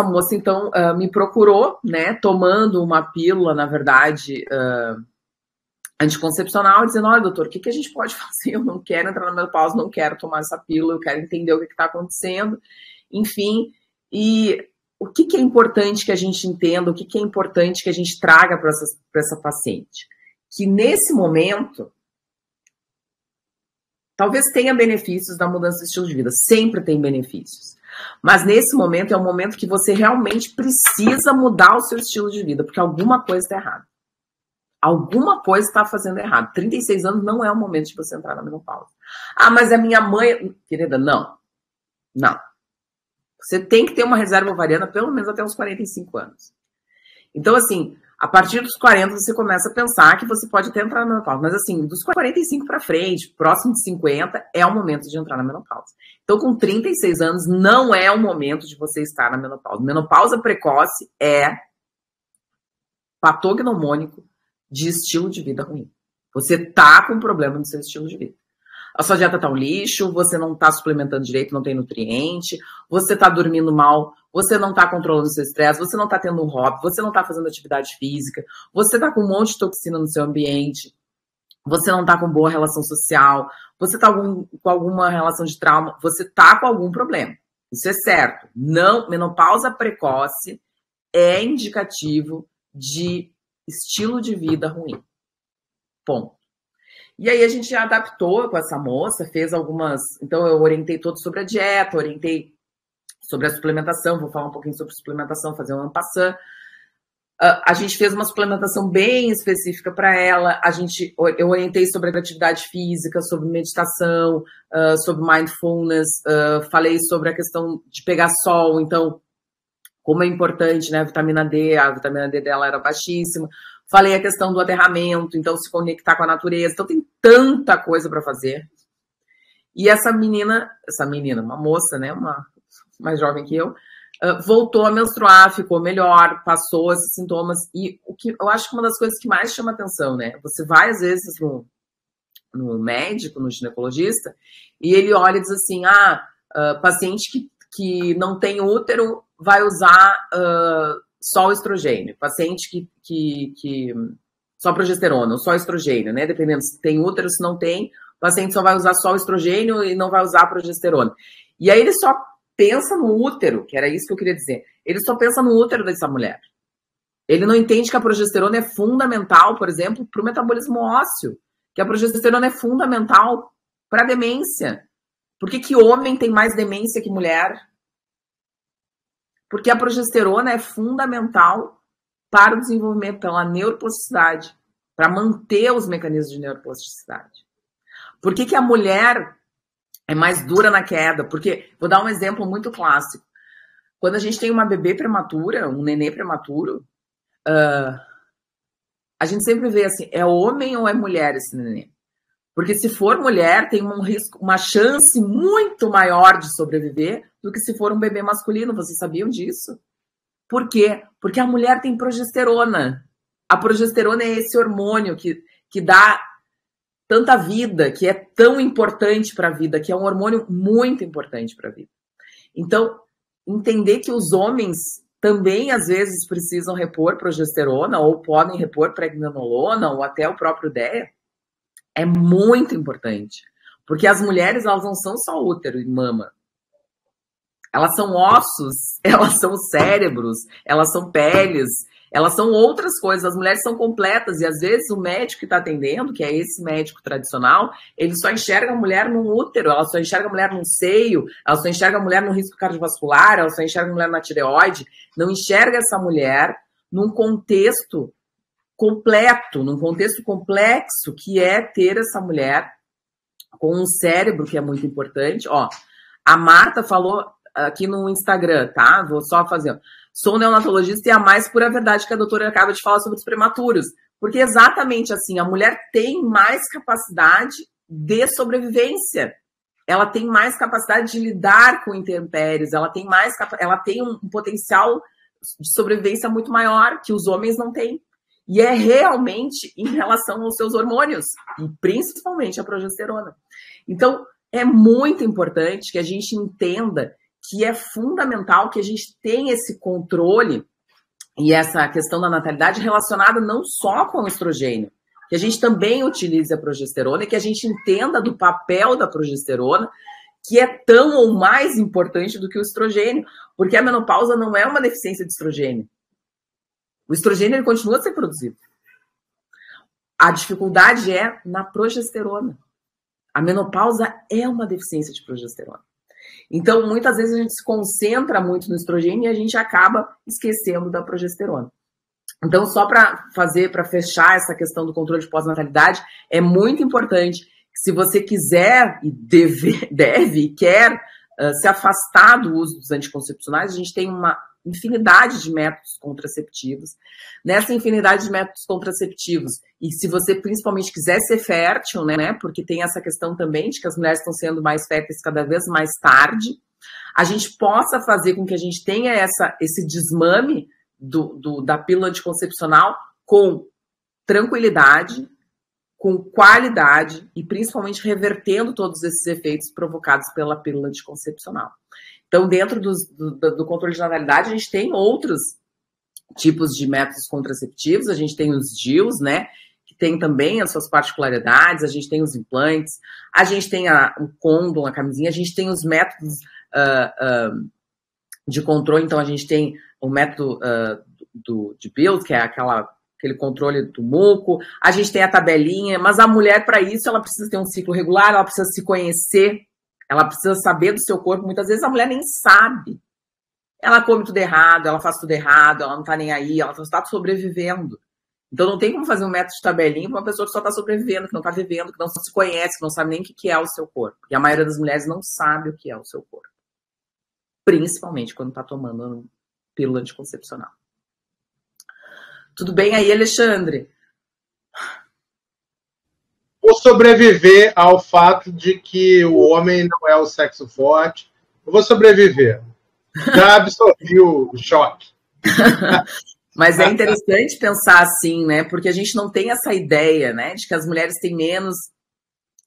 moça, então, me procurou, né, tomando uma pílula, na verdade, anticoncepcional, dizendo, olha, doutor, o que a gente pode fazer? Eu não quero entrar na menopausa, não quero tomar essa pílula, eu quero entender o que está acontecendo, enfim. E o que é importante que a gente entenda, o que é importante que a gente traga para essa paciente? Que nesse momento, talvez tenha benefícios da mudança de estilo de vida, sempre tem benefícios. Mas nesse momento é um momento que você realmente precisa mudar o seu estilo de vida, porque alguma coisa está errada. Alguma coisa está fazendo errado. 36 anos não é o momento de você entrar na menopausa. Ah, mas a minha mãe... Querida, não. Não. Você tem que ter uma reserva ovariana pelo menos até uns 45 anos. Então, assim, a partir dos 40 você começa a pensar que você pode até entrar na menopausa. Mas, assim, dos 45 para frente, próximo de 50, é o momento de entrar na menopausa. Então, com 36 anos, não é o momento de você estar na menopausa. Menopausa precoce é patognomônico de estilo de vida ruim. Você tá com problema no seu estilo de vida. A sua dieta tá um lixo, você não tá suplementando direito, não tem nutriente, você tá dormindo mal, você não tá controlando o seu estresse, você não tá tendo um hobby, você não tá fazendo atividade física, você tá com um monte de toxina no seu ambiente, você não tá com boa relação social, você tá com alguma relação de trauma, você tá com algum problema. Isso é certo. Não, menopausa precoce é indicativo de estilo de vida ruim. Ponto. E aí a gente adaptou com essa moça, fez algumas... Então eu orientei todo sobre a dieta, orientei sobre a suplementação, vou falar um pouquinho sobre suplementação, fazer um en passant. A gente fez uma suplementação bem específica para ela, eu orientei sobre atividade física, sobre meditação, sobre mindfulness, falei sobre a questão de pegar sol, então, como é importante, né, a vitamina D dela era baixíssima. Falei a questão do aterramento, então se conectar com a natureza. Então tem tanta coisa para fazer. E essa menina, uma moça, né, uma mais jovem que eu, voltou a menstruar, ficou melhor, passou esses sintomas. E o que eu acho que uma das coisas que mais chama atenção, né? Você vai, às vezes, no médico, no ginecologista, e ele olha e diz assim, paciente que não tem útero vai usar... só o estrogênio, paciente que só progesterona, ou só estrogênio, né? Dependendo se tem útero, se não tem, o paciente só vai usar só o estrogênio e não vai usar a progesterona. E aí ele só pensa no útero, que era isso que eu queria dizer. Ele só pensa no útero dessa mulher. Ele não entende que a progesterona é fundamental, por exemplo, para o metabolismo ósseo, que a progesterona é fundamental para a demência. Por que homem tem mais demência que mulher? Porque a progesterona é fundamental para o desenvolvimento, pela neuroplasticidade, para manter os mecanismos de neuroplasticidade. Por que a mulher é mais dura na queda? Porque, vou dar um exemplo muito clássico. Quando a gente tem uma bebê prematura, um nenê prematuro, a gente sempre vê assim, é homem ou é mulher esse nenê? Porque se for mulher, tem um risco, uma chance muito maior de sobreviver do que se for um bebê masculino. Vocês sabiam disso? Por quê? Porque a mulher tem progesterona. A progesterona é esse hormônio que dá tanta vida, que é tão importante para a vida, que é um hormônio muito importante para a vida. Então, entender que os homens também, às vezes, precisam repor progesterona ou podem repor pregnenolona ou até o próprio DEA, é muito importante. Porque as mulheres, elas não são só útero e mama. Elas são ossos, elas são cérebros, elas são peles, elas são outras coisas. As mulheres são completas e, às vezes, o médico que está atendendo, que é esse médico tradicional, ele só enxerga a mulher num útero, ela só enxerga a mulher num seio, ela só enxerga a mulher no risco cardiovascular, ela só enxerga a mulher na tireoide, não enxerga essa mulher num contexto completo, num contexto complexo, que é ter essa mulher com um cérebro, que é muito importante. Ó, a Marta falou aqui no Instagram, tá? Vou só fazer. Sou neonatologista e a mais pura verdade que a doutora acaba de falar sobre os prematuros. Porque exatamente assim, a mulher tem mais capacidade de sobrevivência. Ela tem mais capacidade de lidar com intempéries, ela tem um potencial de sobrevivência muito maior que os homens não têm. E é realmente em relação aos seus hormônios, e principalmente a progesterona. Então, é muito importante que a gente entenda que é fundamental que a gente tenha esse controle e essa questão da natalidade relacionada não só com o estrogênio, que a gente também utilize a progesterona e que a gente entenda do papel da progesterona, que é tão ou mais importante do que o estrogênio, porque a menopausa não é uma deficiência de estrogênio. O estrogênio ele continua a ser produzido. A dificuldade é na progesterona. A menopausa é uma deficiência de progesterona. Então, muitas vezes a gente se concentra muito no estrogênio e a gente acaba esquecendo da progesterona. Então, só para fechar essa questão do controle de pós-natalidade, é muito importante que, se você quiser e deve e quer se afastar do uso dos anticoncepcionais, a gente tem uma infinidade de métodos contraceptivos. Nessa infinidade de métodos contraceptivos, e se você principalmente quiser ser fértil, né, porque tem essa questão também de que as mulheres estão sendo mais férteis cada vez mais tarde, a gente possa fazer com que a gente tenha esse desmame da pílula anticoncepcional com tranquilidade, com qualidade e principalmente revertendo todos esses efeitos provocados pela pílula anticoncepcional. Então, dentro do controle de natalidade, a gente tem outros tipos de métodos contraceptivos, a gente tem os DIUs, né, que tem também as suas particularidades, a gente tem os implantes, a gente tem o condom, a camisinha, a gente tem os métodos de controle, então a gente tem o método de Bild, que é aquele controle do muco, a gente tem a tabelinha, mas a mulher, para isso, ela precisa ter um ciclo regular, ela precisa se conhecer, ela precisa saber do seu corpo. Muitas vezes a mulher nem sabe. Ela come tudo errado, ela faz tudo errado, ela não tá nem aí, ela só está sobrevivendo. Então não tem como fazer um método de tabelinha para uma pessoa que só está sobrevivendo, que não está vivendo, que não se conhece, que não sabe nem o que é o seu corpo. E a maioria das mulheres não sabe o que é o seu corpo. Principalmente quando está tomando pílula anticoncepcional. Tudo bem aí, Alexandre? Vou sobreviver ao fato de que o homem não é o sexo forte. Eu vou sobreviver. Já absorvi o choque. Mas é interessante pensar assim, né? Porque a gente não tem essa ideia, né? De que as mulheres têm menos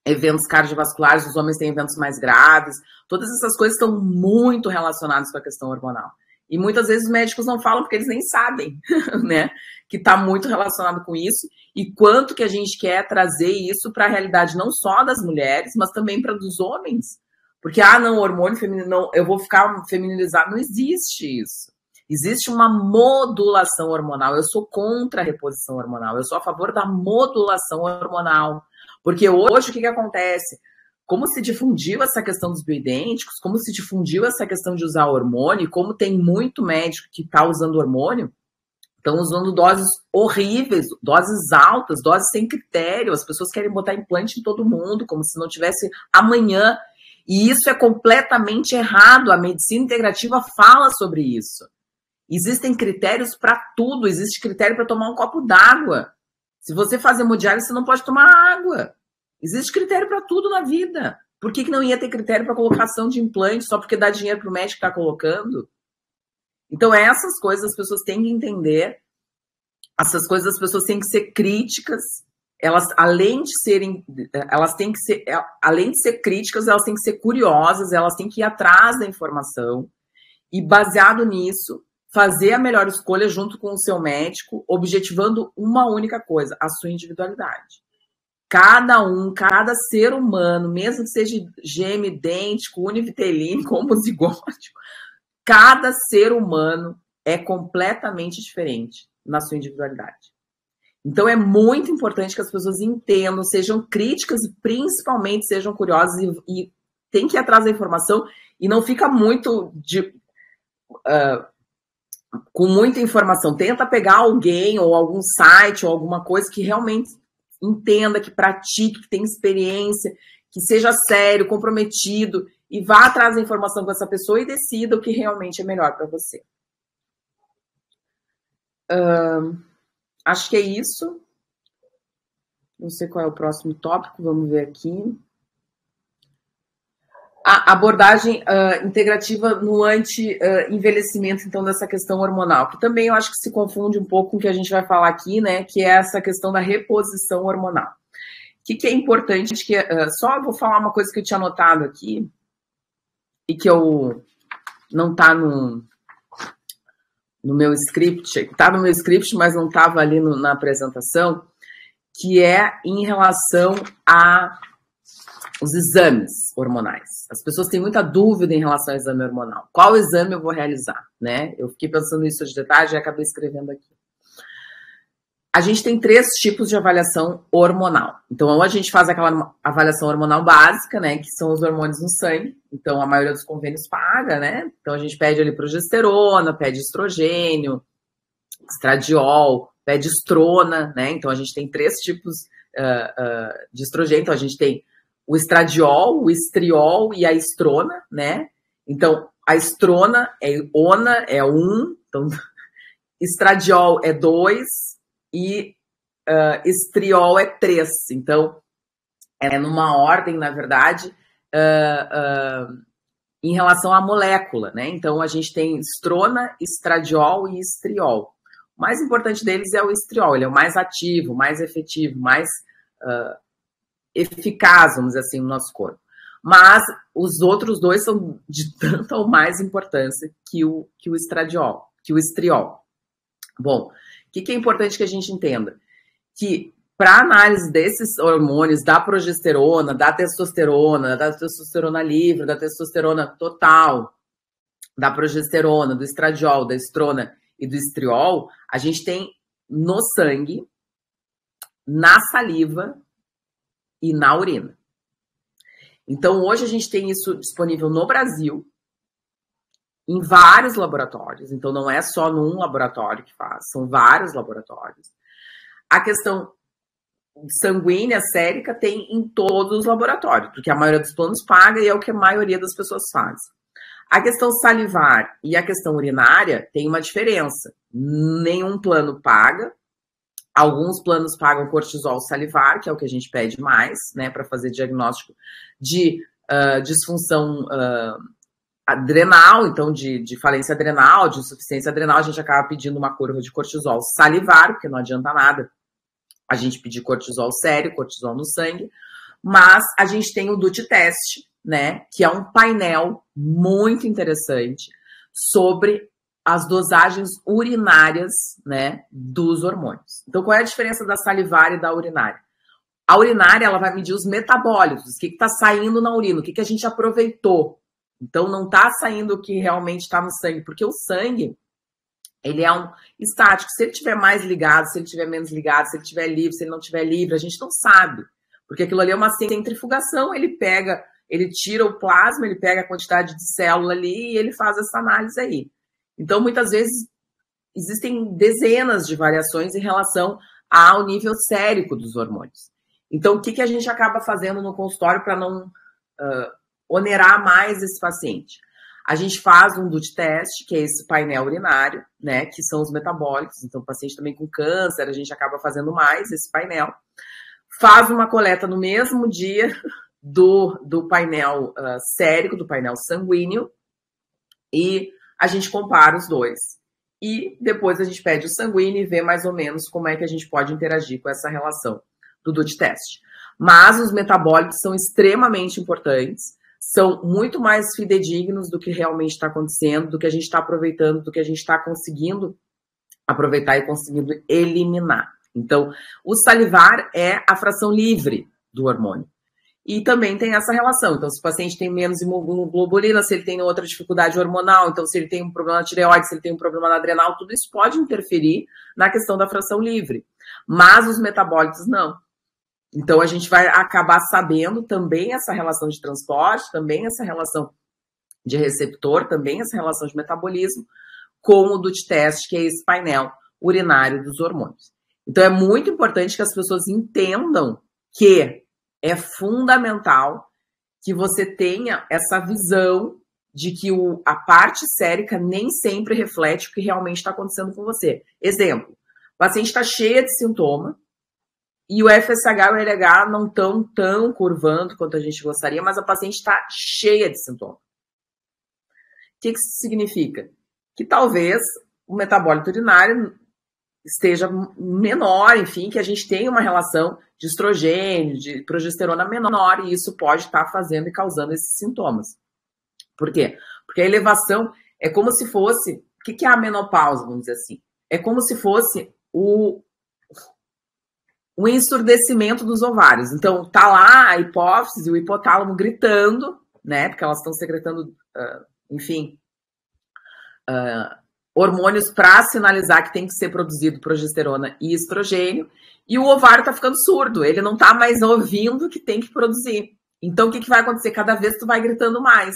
eventos cardiovasculares, os homens têm eventos mais graves. Todas essas coisas estão muito relacionadas com a questão hormonal. E muitas vezes os médicos não falam porque eles nem sabem, né? Que está muito relacionado com isso. E quanto que a gente quer trazer isso para a realidade não só das mulheres, mas também para dos homens. Porque, não, hormônio feminino, não, eu vou ficar feminilizado. Não existe isso. Existe uma modulação hormonal. Eu sou contra a reposição hormonal. Eu sou a favor da modulação hormonal. Porque hoje o que acontece? como se difundiu essa questão dos bioidênticos, como se difundiu essa questão de usar hormônio, como tem muito médico que está usando hormônio, estão usando doses horríveis, doses altas, doses sem critério, as pessoas querem botar implante em todo mundo, como se não tivesse amanhã, e isso é completamente errado, a medicina integrativa fala sobre isso. Existem critérios para tudo, existe critério para tomar um copo d'água. Se você faz hemodiálise, você não pode tomar água. Existe critério para tudo na vida. Por que não ia ter critério para colocação de implante só porque dá dinheiro para o médico que está colocando? Então, essas coisas as pessoas têm que entender. Essas coisas as pessoas têm que ser críticas. Elas, além de serem, elas têm que ser, além de ser críticas, elas têm que ser curiosas, elas têm que ir atrás da informação e, baseado nisso, fazer a melhor escolha junto com o seu médico, objetivando uma única coisa, a sua individualidade. Cada ser humano, mesmo que seja gêmeo, idêntico, univitelínico, homozigótico, cada ser humano é completamente diferente na sua individualidade. Então, é muito importante que as pessoas entendam, sejam críticas e, principalmente, sejam curiosas e tem que ir atrás da informação e não fica muito com muita informação. Tenta pegar alguém ou algum site ou alguma coisa que realmente entenda, que pratique, que tenha experiência, que seja sério, comprometido e vá atrás da informação com essa pessoa e decida o que realmente é melhor para você. Acho que é isso. Não sei qual é o próximo tópico, vamos ver aqui. A abordagem integrativa no anti-envelhecimento, então, dessa questão hormonal, que também eu acho que se confunde um pouco com o que a gente vai falar aqui, né, que é essa questão da reposição hormonal. O que é importante, só vou falar uma coisa que eu tinha anotado aqui, e que eu não está no meu script, está no meu script, mas não estava ali na apresentação, que é em relação aos exames hormonais. As pessoas têm muita dúvida em relação ao exame hormonal. Qual exame eu vou realizar, né? Eu fiquei pensando nisso de detalhe e acabei escrevendo aqui. A gente tem 3 tipos de avaliação hormonal. Então, ou a gente faz aquela avaliação hormonal básica, né, que são os hormônios no sangue. Então, a maioria dos convênios paga, né? Então, a gente pede ali progesterona, pede estrogênio, estradiol, pede estrona, né? Então, a gente tem 3 tipos de estrogênio. Então, a gente tem o estradiol, o estriol e a estrona, né? Então, a estrona é 1, então, estradiol é 2, e estriol é 3. Então, é numa ordem, na verdade, em relação à molécula, né? Então, a gente tem estrona, estradiol e estriol. O mais importante deles é o estriol, ele é o mais ativo, mais efetivo, mais eficaz, vamos dizer assim, no nosso corpo. Mas os outros 2 são de tanta ou mais importância que o estradiol, que o estriol. Bom, o que é importante que a gente entenda? Que para análise desses hormônios, da progesterona, da testosterona livre, da testosterona total, da progesterona, do estradiol, da estrona e do estriol, a gente tem no sangue, na saliva e na urina. Então, hoje a gente tem isso disponível no Brasil, em vários laboratórios. Então, não é só num laboratório que faz, são vários laboratórios. A questão sanguínea, sérica, tem em todos os laboratórios, porque a maioria dos planos paga e é o que a maioria das pessoas faz. A questão salivar e a questão urinária tem uma diferença. Nenhum plano paga. Alguns planos pagam cortisol salivar, que é o que a gente pede mais, né, para fazer diagnóstico de disfunção adrenal, então de falência adrenal, de insuficiência adrenal. A gente acaba pedindo uma curva de cortisol salivar, porque não adianta nada a gente pedir cortisol sério, cortisol no sangue. Mas a gente tem o DUT test, né, que é um painel muito interessante sobre as dosagens urinárias, né, dos hormônios. Então, qual é a diferença da salivar e da urinária? A urinária, ela vai medir os metabólitos, o que está saindo na urina, o que a gente aproveitou. Então, não está saindo o que realmente está no sangue, porque o sangue, ele é um estático. Se ele estiver mais ligado, se ele estiver menos ligado, se ele estiver livre, se ele não estiver livre, a gente não sabe. Porque aquilo ali é uma centrifugação, ele tira o plasma, ele pega a quantidade de célula ali e ele faz essa análise aí. Então, muitas vezes, existem dezenas de variações em relação ao nível sérico dos hormônios. Então, o que a gente acaba fazendo no consultório para não onerar mais esse paciente? A gente faz um DUT test, que é esse painel urinário, né, que são os metabólicos. Então, o paciente também com câncer, a gente acaba fazendo mais esse painel. Faz uma coleta no mesmo dia do painel sérico, do painel sanguíneo, e a gente compara os dois. E depois a gente pede o sanguíneo e vê mais ou menos como é que a gente pode interagir com essa relação do DUT test. Mas os metabólicos são extremamente importantes, são muito mais fidedignos do que realmente está acontecendo, do que a gente está aproveitando, do que a gente está conseguindo aproveitar e conseguindo eliminar. Então, o salivar é a fração livre do hormônio. E também tem essa relação. Então, se o paciente tem menos imunoglobulina, se ele tem outra dificuldade hormonal, então se ele tem um problema na tireoide, se ele tem um problema na adrenal, tudo isso pode interferir na questão da fração livre. Mas os metabólicos não. Então, a gente vai acabar sabendo também essa relação de transporte, também essa relação de receptor, também essa relação de metabolismo, com o DUT test, que é esse painel urinário dos hormônios. Então, é muito importante que as pessoas entendam que é fundamental que você tenha essa visão de que a parte sérica nem sempre reflete o que realmente está acontecendo com você. Exemplo, o paciente está cheio de sintoma e o FSH e o LH não estão tão curvando quanto a gente gostaria, mas a paciente está cheia de sintoma. O que isso significa? Que talvez o metabólito urinário esteja menor, enfim, que a gente tenha uma relação de estrogênio, de progesterona menor, e isso pode estar fazendo e causando esses sintomas. Por quê? Porque a elevação é como se fosse... O que é a menopausa, vamos dizer assim? É como se fosse o ensurdecimento dos ovários. Então, tá lá a hipófise e o hipotálamo gritando, né? Porque elas estão secretando, hormônios para sinalizar que tem que ser produzido progesterona e estrogênio, e o ovário está ficando surdo, ele não está mais ouvindo que tem que produzir. Então, o que vai acontecer? Cada vez tu vai gritando mais.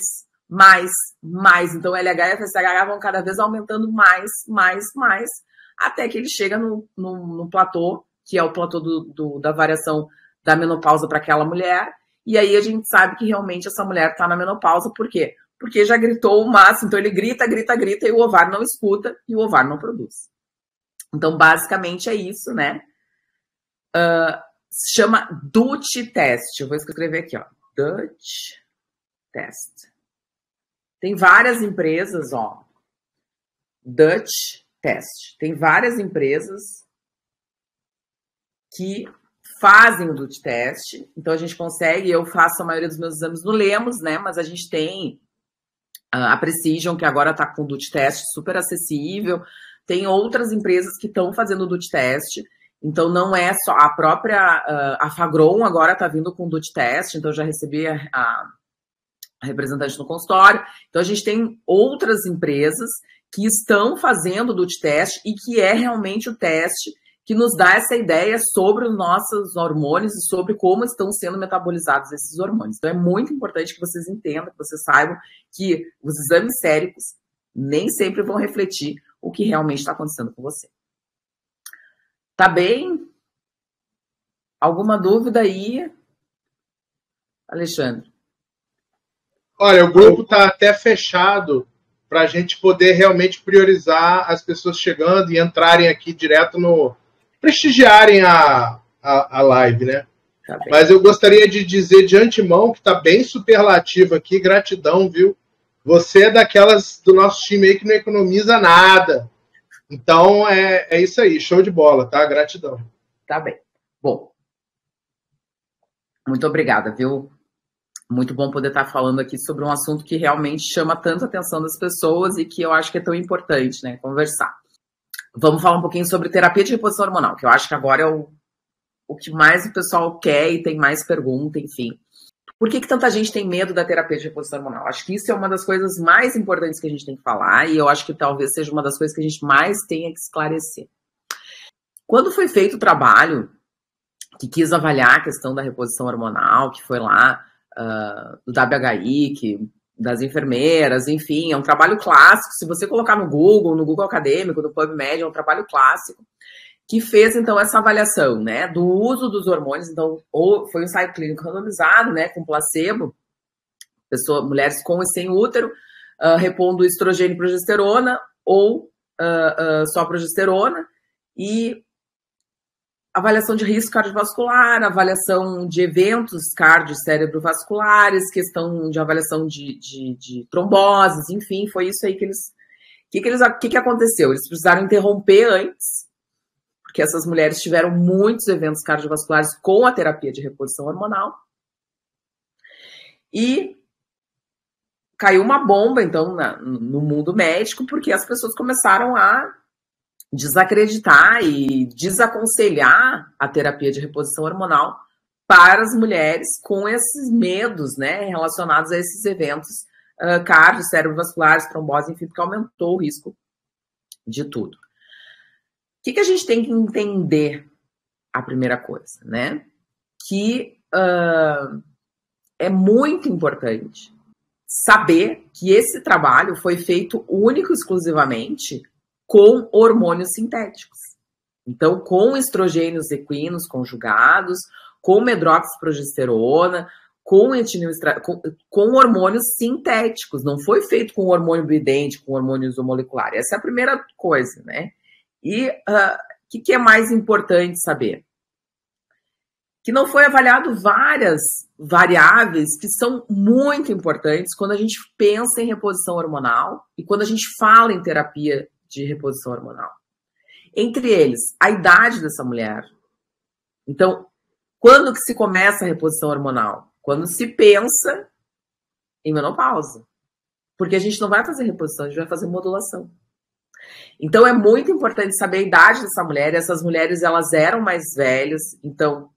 Então, LH e FSH vão cada vez aumentando mais, até que ele chega no platô, que é o platô da variação da menopausa para aquela mulher, e aí a gente sabe que realmente essa mulher está na menopausa. Por quê? Porque já gritou o máximo, então ele grita, e o ovário não escuta, e o ovário não produz. Então, basicamente é isso, né? Se chama DUT test. Eu vou escrever aqui, ó. DUT test. Tem várias empresas, ó. DUT test. Tem várias empresas que fazem o DUT test. Então, a gente consegue, eu faço a maioria dos meus exames no Lemos, né? Mas a gente tem a Precision, que agora está com o DUT test super acessível. Tem outras empresas que estão fazendo o DUT test. Então, não é só a própria... a Fagron agora está vindo com o DUT test. Então, eu já recebi a representante no consultório. Então, a gente tem outras empresas que estão fazendo o DUT test e que é realmente o teste que nos dá essa ideia sobre os nossos hormônios e sobre como estão sendo metabolizados esses hormônios. Então, é muito importante que vocês entendam, que vocês saibam que os exames séricos nem sempre vão refletir o que realmente está acontecendo com você. Tá bem? Alguma dúvida aí, Alexandre? Olha, o grupo está até fechado para a gente poder realmente priorizar as pessoas chegando e entrarem aqui direto no... prestigiarem a live, né? Tá. Mas eu gostaria de dizer de antemão que está bem superlativo aqui, gratidão, viu? Você é daquelas do nosso time aí que não economiza nada. Então, é isso aí, show de bola, tá? Gratidão. Tá bem. Bom, muito obrigada, viu? Muito bom poder estar falando aqui sobre um assunto que realmente chama tanto a atenção das pessoas e que eu acho que é tão importante, né? Conversar. Vamos falar um pouquinho sobre terapia de reposição hormonal, que eu acho que agora é o que mais o pessoal quer e tem mais pergunta, enfim. Por que tanta gente tem medo da terapia de reposição hormonal? Acho que isso é uma das coisas mais importantes que a gente tem que falar e eu acho que talvez seja uma das coisas que a gente mais tenha que esclarecer. Quando foi feito o trabalho que quis avaliar a questão da reposição hormonal, que foi lá do WHI, das enfermeiras, enfim, é um trabalho clássico. Se você colocar no Google Acadêmico, no PubMed, é um trabalho clássico, que fez, então, essa avaliação, né, do uso dos hormônios. Então, foi um ensaio clínico randomizado, né, com placebo, mulheres com e sem útero, repondo estrogênio e progesterona, ou só progesterona, e avaliação de risco cardiovascular, avaliação de eventos cardio-cerebrovasculares, questão de avaliação de tromboses, enfim, foi isso aí que eles... O que aconteceu? Eles precisaram interromper antes, porque essas mulheres tiveram muitos eventos cardiovasculares com a terapia de reposição hormonal, e caiu uma bomba, então, no mundo médico, porque as pessoas começaram a desacreditar e desaconselhar a terapia de reposição hormonal para as mulheres com esses medos, né, relacionados a esses eventos cardio, cerebrovasculares, trombose, enfim, porque aumentou o risco de tudo. O que a gente tem que entender? A primeira coisa, né, que é muito importante saber que esse trabalho foi feito único e exclusivamente com hormônios sintéticos. Então, com estrogênios equinos conjugados, com medroxiprogesterona, com hormônios sintéticos. Não foi feito com hormônio bioidêntico, com hormônio isomolecular. Essa é a primeira coisa, né? E o que é mais importante saber? Que não foi avaliado várias variáveis que são muito importantes quando a gente pensa em reposição hormonal e quando a gente fala em terapia de reposição hormonal. Entre eles, a idade dessa mulher. Então, quando que se começa a reposição hormonal? Quando se pensa em menopausa. Porque a gente não vai fazer reposição, a gente vai fazer modulação. Então, é muito importante saber a idade dessa mulher. Essas mulheres, elas eram mais velhas, então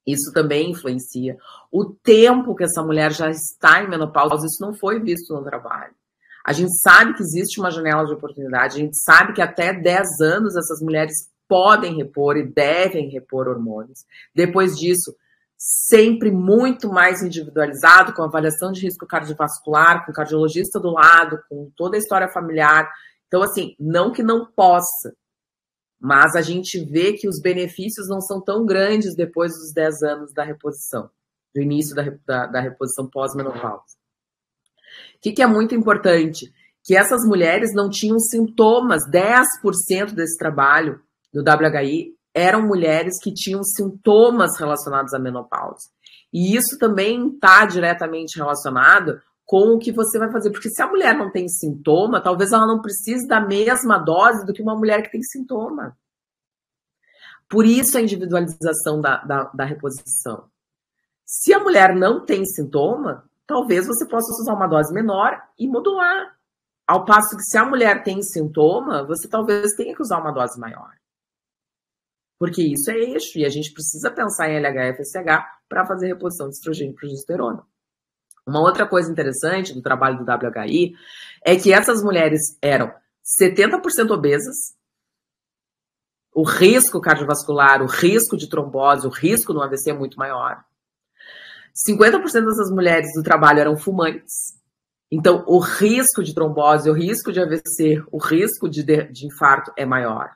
isso também influencia. O tempo que essa mulher já está em menopausa, isso não foi visto no trabalho. A gente sabe que existe uma janela de oportunidade, a gente sabe que até 10 anos essas mulheres podem repor e devem repor hormônios. Depois disso, sempre muito mais individualizado, com avaliação de risco cardiovascular, com cardiologista do lado, com toda a história familiar. Então, assim, não que não possa, mas a gente vê que os benefícios não são tão grandes depois dos 10 anos da reposição, do início da reposição pós-menopausa. O que é muito importante? Que essas mulheres não tinham sintomas. 10% desse trabalho do WHI eram mulheres que tinham sintomas relacionados à menopausa. E isso também está diretamente relacionado com o que você vai fazer. Porque se a mulher não tem sintoma, talvez ela não precise da mesma dose do que uma mulher que tem sintoma. Por isso a individualização da reposição. Se a mulher não tem sintoma, talvez você possa usar uma dose menor e modular. Ao passo que se a mulher tem sintoma, você talvez tenha que usar uma dose maior. Porque isso é eixo, e a gente precisa pensar em LH-FSH para fazer reposição de estrogênio e progesterona. Uma outra coisa interessante do trabalho do WHI é que essas mulheres eram 70% obesas, o risco cardiovascular, o risco de trombose, o risco no AVC é muito maior. 50% dessas mulheres do trabalho eram fumantes. Então, o risco de trombose, o risco de AVC, o risco de infarto é maior.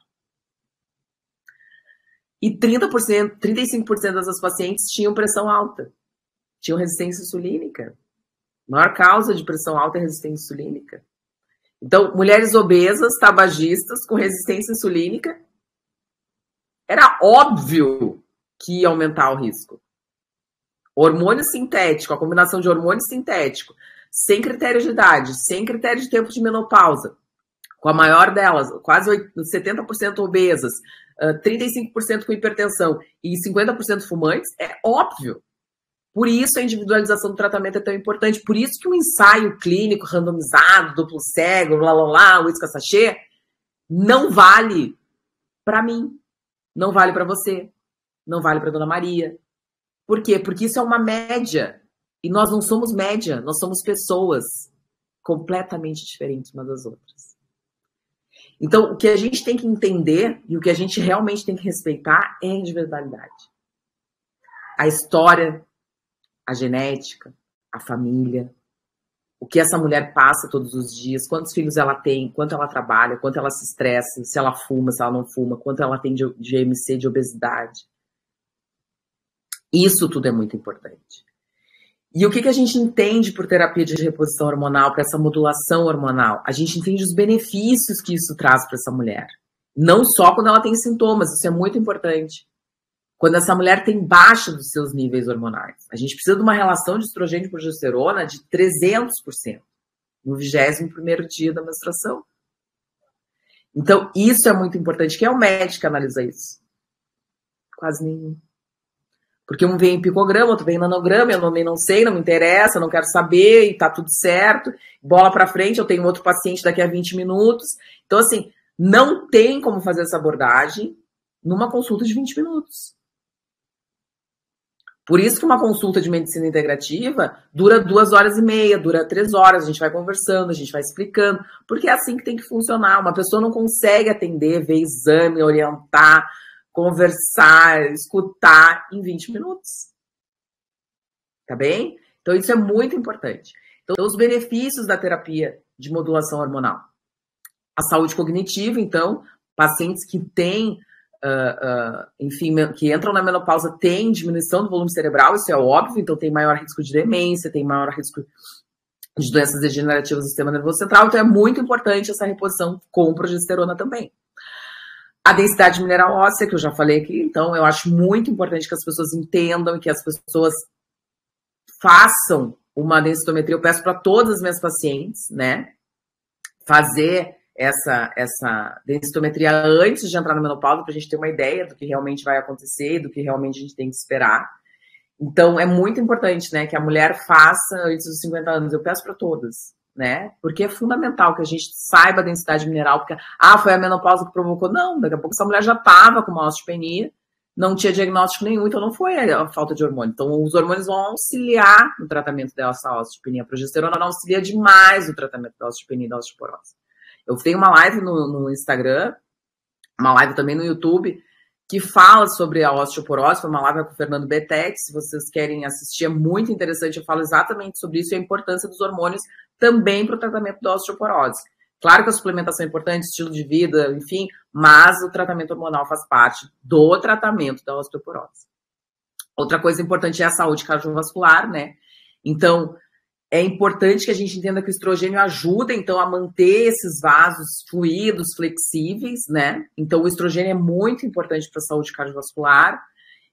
E 35% dessas pacientes tinham pressão alta. Tinham resistência insulínica. A maior causa de pressão alta é resistência insulínica. Então, mulheres obesas, tabagistas, com resistência insulínica, era óbvio que ia aumentar o risco. Hormônio sintético, a combinação de hormônio sintético, sem critério de idade, sem critério de tempo de menopausa, com a maior delas, quase 70% obesas, 35% com hipertensão e 50% fumantes, é óbvio. Por isso a individualização do tratamento é tão importante, por isso que um ensaio clínico randomizado, duplo cego, uísque sachê, não vale para mim, não vale para você, não vale para Dona Maria. Por quê? Porque isso é uma média. E nós não somos média, nós somos pessoas completamente diferentes umas das outras. Então, o que a gente tem que entender e o que a gente realmente tem que respeitar é a individualidade. a história, a genética, a família, o que essa mulher passa todos os dias, quantos filhos ela tem, quanto ela trabalha, quanto ela se estressa, se ela fuma, se ela não fuma, quanto ela tem de IMC, de obesidade. Isso tudo é muito importante. E o que a gente entende por terapia de reposição hormonal, para essa modulação hormonal? A gente entende os benefícios que isso traz para essa mulher. Não só quando ela tem sintomas, isso é muito importante. Quando essa mulher tem baixa dos seus níveis hormonais. A gente precisa de uma relação de estrogênio e progesterona de 300% no 21º dia da menstruação. Então, isso é muito importante. Quem é o médico que analisa isso? Quase nenhum. Porque um vem em picograma, outro vem em nanograma, eu também não sei, não me interessa, não quero saber, e tá tudo certo. Bola para frente, eu tenho outro paciente daqui a 20 minutos. Então, assim, não tem como fazer essa abordagem numa consulta de 20 minutos. Por isso que uma consulta de medicina integrativa dura 2h30, dura 3 horas, a gente vai conversando, a gente vai explicando, porque é assim que tem que funcionar. Uma pessoa não consegue atender, ver exame, orientar, conversar, escutar em 20 minutos. Tá bem? Então, isso é muito importante. Então, os benefícios da terapia de modulação hormonal. A saúde cognitiva, então, pacientes que têm, enfim, que entram na menopausa têm diminuição do volume cerebral, isso é óbvio, então tem maior risco de demência, tem maior risco de doenças degenerativas do sistema nervoso central, então é muito importante essa reposição com progesterona também. A densidade mineral óssea, que eu já falei aqui, então eu acho muito importante que as pessoas entendam e que as pessoas façam uma densitometria. Eu peço para todas as minhas pacientes, né, fazer essa densitometria antes de entrar na menopausa, para a gente ter uma ideia do que realmente vai acontecer, do que realmente a gente tem que esperar. Então, é muito importante, né, que a mulher faça antes dos 50 anos. Eu peço para todas, né? Porque é fundamental que a gente saiba a densidade mineral, porque, foi a menopausa que provocou. Não, daqui a pouco essa mulher já estava com uma osteopenia, não tinha diagnóstico nenhum, então não foi a falta de hormônio. Então, os hormônios vão auxiliar no tratamento dessa osteopenia. A progesterona não auxilia demais no tratamento da osteopenia e da osteoporose. Eu tenho uma live no Instagram, uma live também no YouTube, que fala sobre a osteoporose, foi uma live com o Fernando Betete, se vocês querem assistir, é muito interessante, eu falo exatamente sobre isso e a importância dos hormônios também para o tratamento da osteoporose. Claro que a suplementação é importante, estilo de vida, enfim, mas o tratamento hormonal faz parte do tratamento da osteoporose. Outra coisa importante é a saúde cardiovascular, né? Então, é importante que a gente entenda que o estrogênio ajuda, então, a manter esses vasos fluidos, flexíveis, né? Então, o estrogênio é muito importante para a saúde cardiovascular.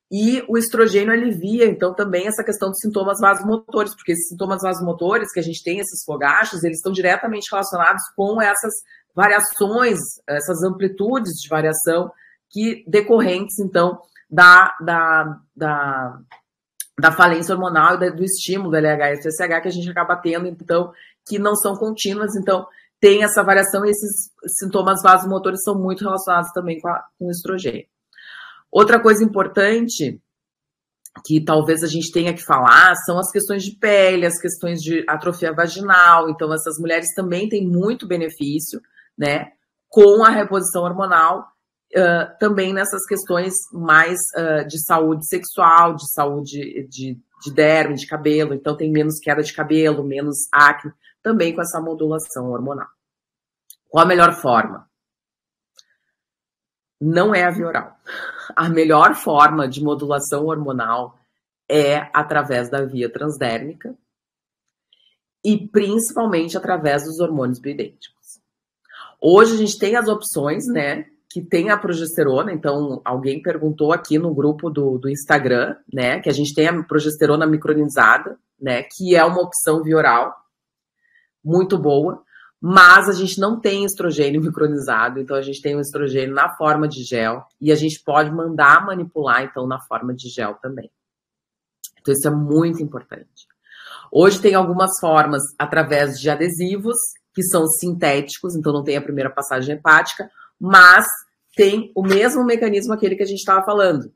E o estrogênio alivia, então, também essa questão dos sintomas vasomotores, porque esses sintomas vasomotores que a gente tem, esses fogachos, eles estão diretamente relacionados com essas variações, essas amplitudes de variação que decorrentes, então, da falência hormonal e do estímulo do LH e FSH que a gente acaba tendo, então, que não são contínuas, então, tem essa variação e esses sintomas vasomotores são muito relacionados também com o estrogênio. Outra coisa importante que talvez a gente tenha que falar são as questões de pele, as questões de atrofia vaginal, então essas mulheres também têm muito benefício, né, com a reposição hormonal, também nessas questões mais de saúde sexual, de saúde de derme, de cabelo, então tem menos queda de cabelo, menos acne, também com essa modulação hormonal. Qual a melhor forma? Não é a via oral. A melhor forma de modulação hormonal é através da via transdérmica e principalmente através dos hormônios bioidênticos. Hoje a gente tem as opções, né, que tem a progesterona, então alguém perguntou aqui no grupo do Instagram, né, que a gente tem a progesterona micronizada, né, que é uma opção via oral muito boa, mas a gente não tem estrogênio micronizado, então a gente tem o estrogênio na forma de gel e a gente pode mandar manipular, então, na forma de gel também. Então isso é muito importante. Hoje tem algumas formas através de adesivos, que são sintéticos, então não tem a primeira passagem hepática, mas tem o mesmo mecanismo aquele que a gente estava falando.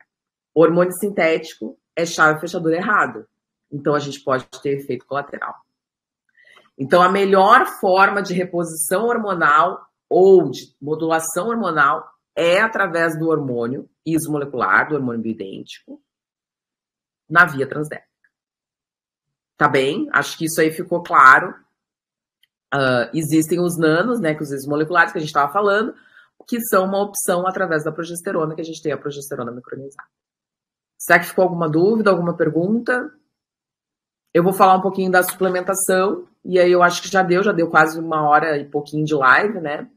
O hormônio sintético é chave fechadura errado, então a gente pode ter efeito colateral. Então, a melhor forma de reposição hormonal ou de modulação hormonal é através do hormônio isomolecular, do hormônio bioidêntico, na via transdérmica. Tá bem? Acho que isso aí ficou claro. Existem os nanos, né, que os moleculares que a gente estava falando, que são uma opção através da progesterona, que a gente tem a progesterona micronizada. Será que ficou alguma dúvida, alguma pergunta? Eu vou falar um pouquinho da suplementação, e aí eu acho que já deu quase 1h e pouquinho de live, né?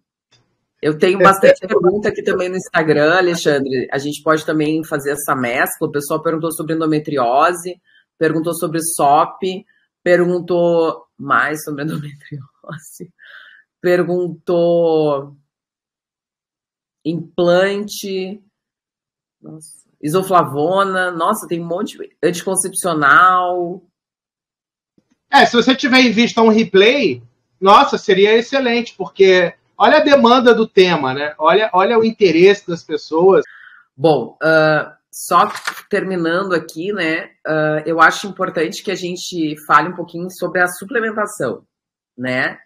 Eu tenho bastante pergunta aqui também no Instagram, Alexandre. A gente pode também fazer essa mescla. O pessoal perguntou sobre endometriose, perguntou sobre SOP, perguntou mais sobre endometriose, perguntou implante, nossa, isoflavona, nossa, tem um monte de anticoncepcional. Se você tiver em vista um replay, nossa, seria excelente, porque olha a demanda do tema, né? Olha o interesse das pessoas. Bom, só terminando aqui, né? Eu acho importante que a gente fale um pouquinho sobre a suplementação, né?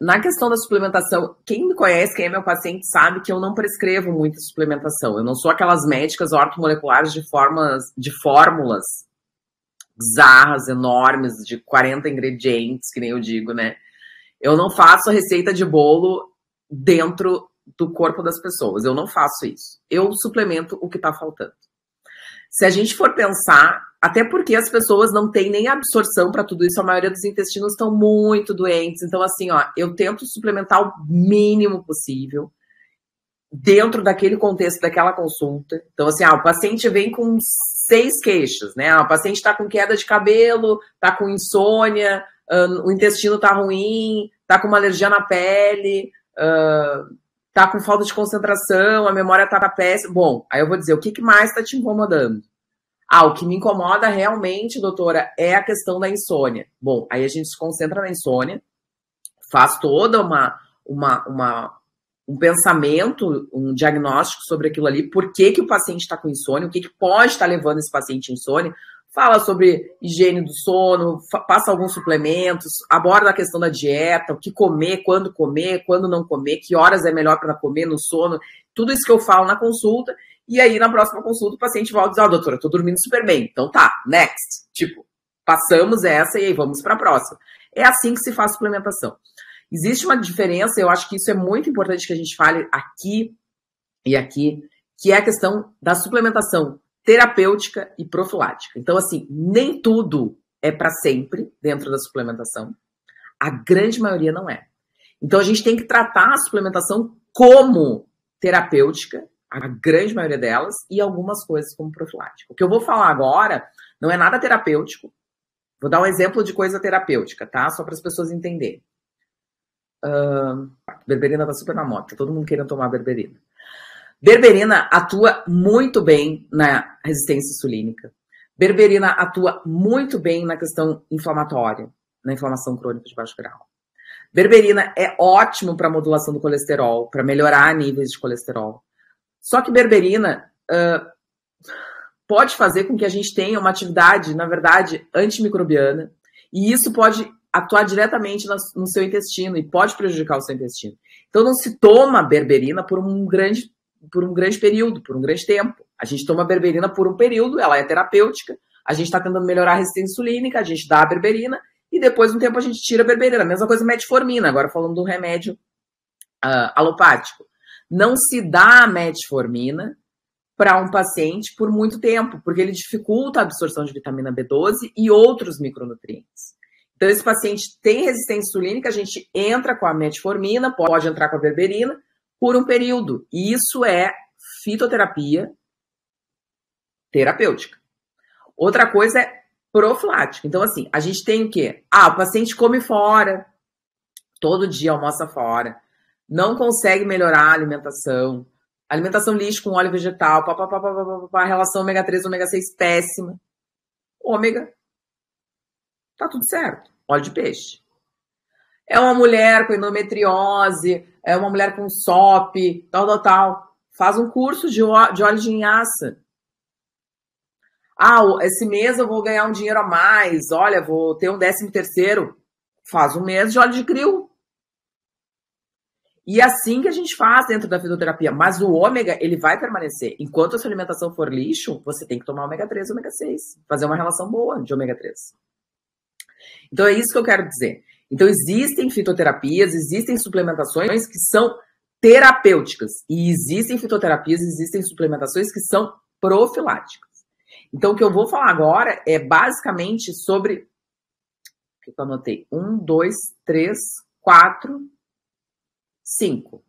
Na questão da suplementação, quem me conhece, quem é meu paciente, sabe que eu não prescrevo muita suplementação. Eu não sou aquelas médicas ortomoleculares de fórmulas bizarras, enormes, de 40 ingredientes, que nem eu digo, né? Eu não faço a receita de bolo dentro do corpo das pessoas. Eu não faço isso. Eu suplemento o que está faltando. Se a gente for pensar, até porque as pessoas não têm nem absorção para tudo isso, a maioria dos intestinos estão muito doentes. Então, assim, eu tento suplementar o mínimo possível dentro daquele contexto daquela consulta. Então, assim, o paciente vem com 6 queixas, né? O paciente está com queda de cabelo, está com insônia, o intestino está ruim, está com uma alergia na pele, está com falta de concentração, a memória está péssima. Bom, aí eu vou dizer, o que mais está te incomodando? O que me incomoda realmente, doutora, é a questão da insônia. Bom, aí a gente se concentra na insônia, faz toda um pensamento, um diagnóstico sobre aquilo ali, por que o paciente está com insônia, o que pode estar levando esse paciente à insônia, fala sobre higiene do sono, passa alguns suplementos, aborda a questão da dieta, o que comer, quando não comer, que horas é melhor para comer no sono, tudo isso que eu falo na consulta, e aí na próxima consulta o paciente volta e diz, doutora, eu tô dormindo super bem, então tá, next, tipo, passamos essa e aí vamos para a próxima. É assim que se faz suplementação. Existe uma diferença, eu acho que isso é muito importante que a gente fale aqui e aqui, que é a questão da suplementação terapêutica e profilática. Então, assim, nem tudo é para sempre dentro da suplementação. A grande maioria não é. Então, a gente tem que tratar a suplementação como terapêutica, a grande maioria delas, e algumas coisas como profilática. O que eu vou falar agora não é nada terapêutico. Vou dar um exemplo de coisa terapêutica, tá? Só para as pessoas entenderem. Berberina tá super na moda, tá todo mundo querendo tomar berberina. Berberina atua muito bem na resistência insulínica. Berberina atua muito bem na questão inflamatória, na inflamação crônica de baixo grau. Berberina é ótimo para modulação do colesterol, para melhorar níveis de colesterol. Só que berberina pode fazer com que a gente tenha uma atividade, na verdade, antimicrobiana, e isso pode atuar diretamente no seu intestino e pode prejudicar o seu intestino. Então, não se toma berberina por um grande período, por um grande tempo. A gente toma berberina por um período, ela é terapêutica, a gente está tentando melhorar a resistência insulínica, a gente dá a berberina e depois de um tempo a gente tira a berberina. A mesma coisa metformina, agora falando do remédio alopático. Não se dá a metformina para um paciente por muito tempo, porque ele dificulta a absorção de vitamina B12 e outros micronutrientes. Então, esse paciente tem resistência insulínica, a gente entra com a metformina, pode entrar com a berberina por um período. E isso é fitoterapia terapêutica. Outra coisa é profilática. Então, assim, a gente tem o quê? O paciente come fora, todo dia almoça fora, não consegue melhorar a alimentação líquida com óleo vegetal, a relação ômega 3 ômega 6 péssima. Ômega, tá tudo certo. Óleo de peixe. É uma mulher com endometriose, é uma mulher com SOP, tal. Faz um curso de óleo de linhaça. Esse mês eu vou ganhar um dinheiro a mais, olha, vou ter um 13º. Faz um mês de óleo de krill. E assim que a gente faz dentro da fitoterapia. Mas o ômega, ele vai permanecer. Enquanto a sua alimentação for lixo, você tem que tomar ômega 3 e ômega 6. Fazer uma relação boa de ômega 3. Então é isso que eu quero dizer. Então existem fitoterapias, existem suplementações que são terapêuticas. E existem fitoterapias, existem suplementações que são profiláticas. Então o que eu vou falar agora é basicamente sobre... O que eu anotei? 1, 2, 3, 4... 5,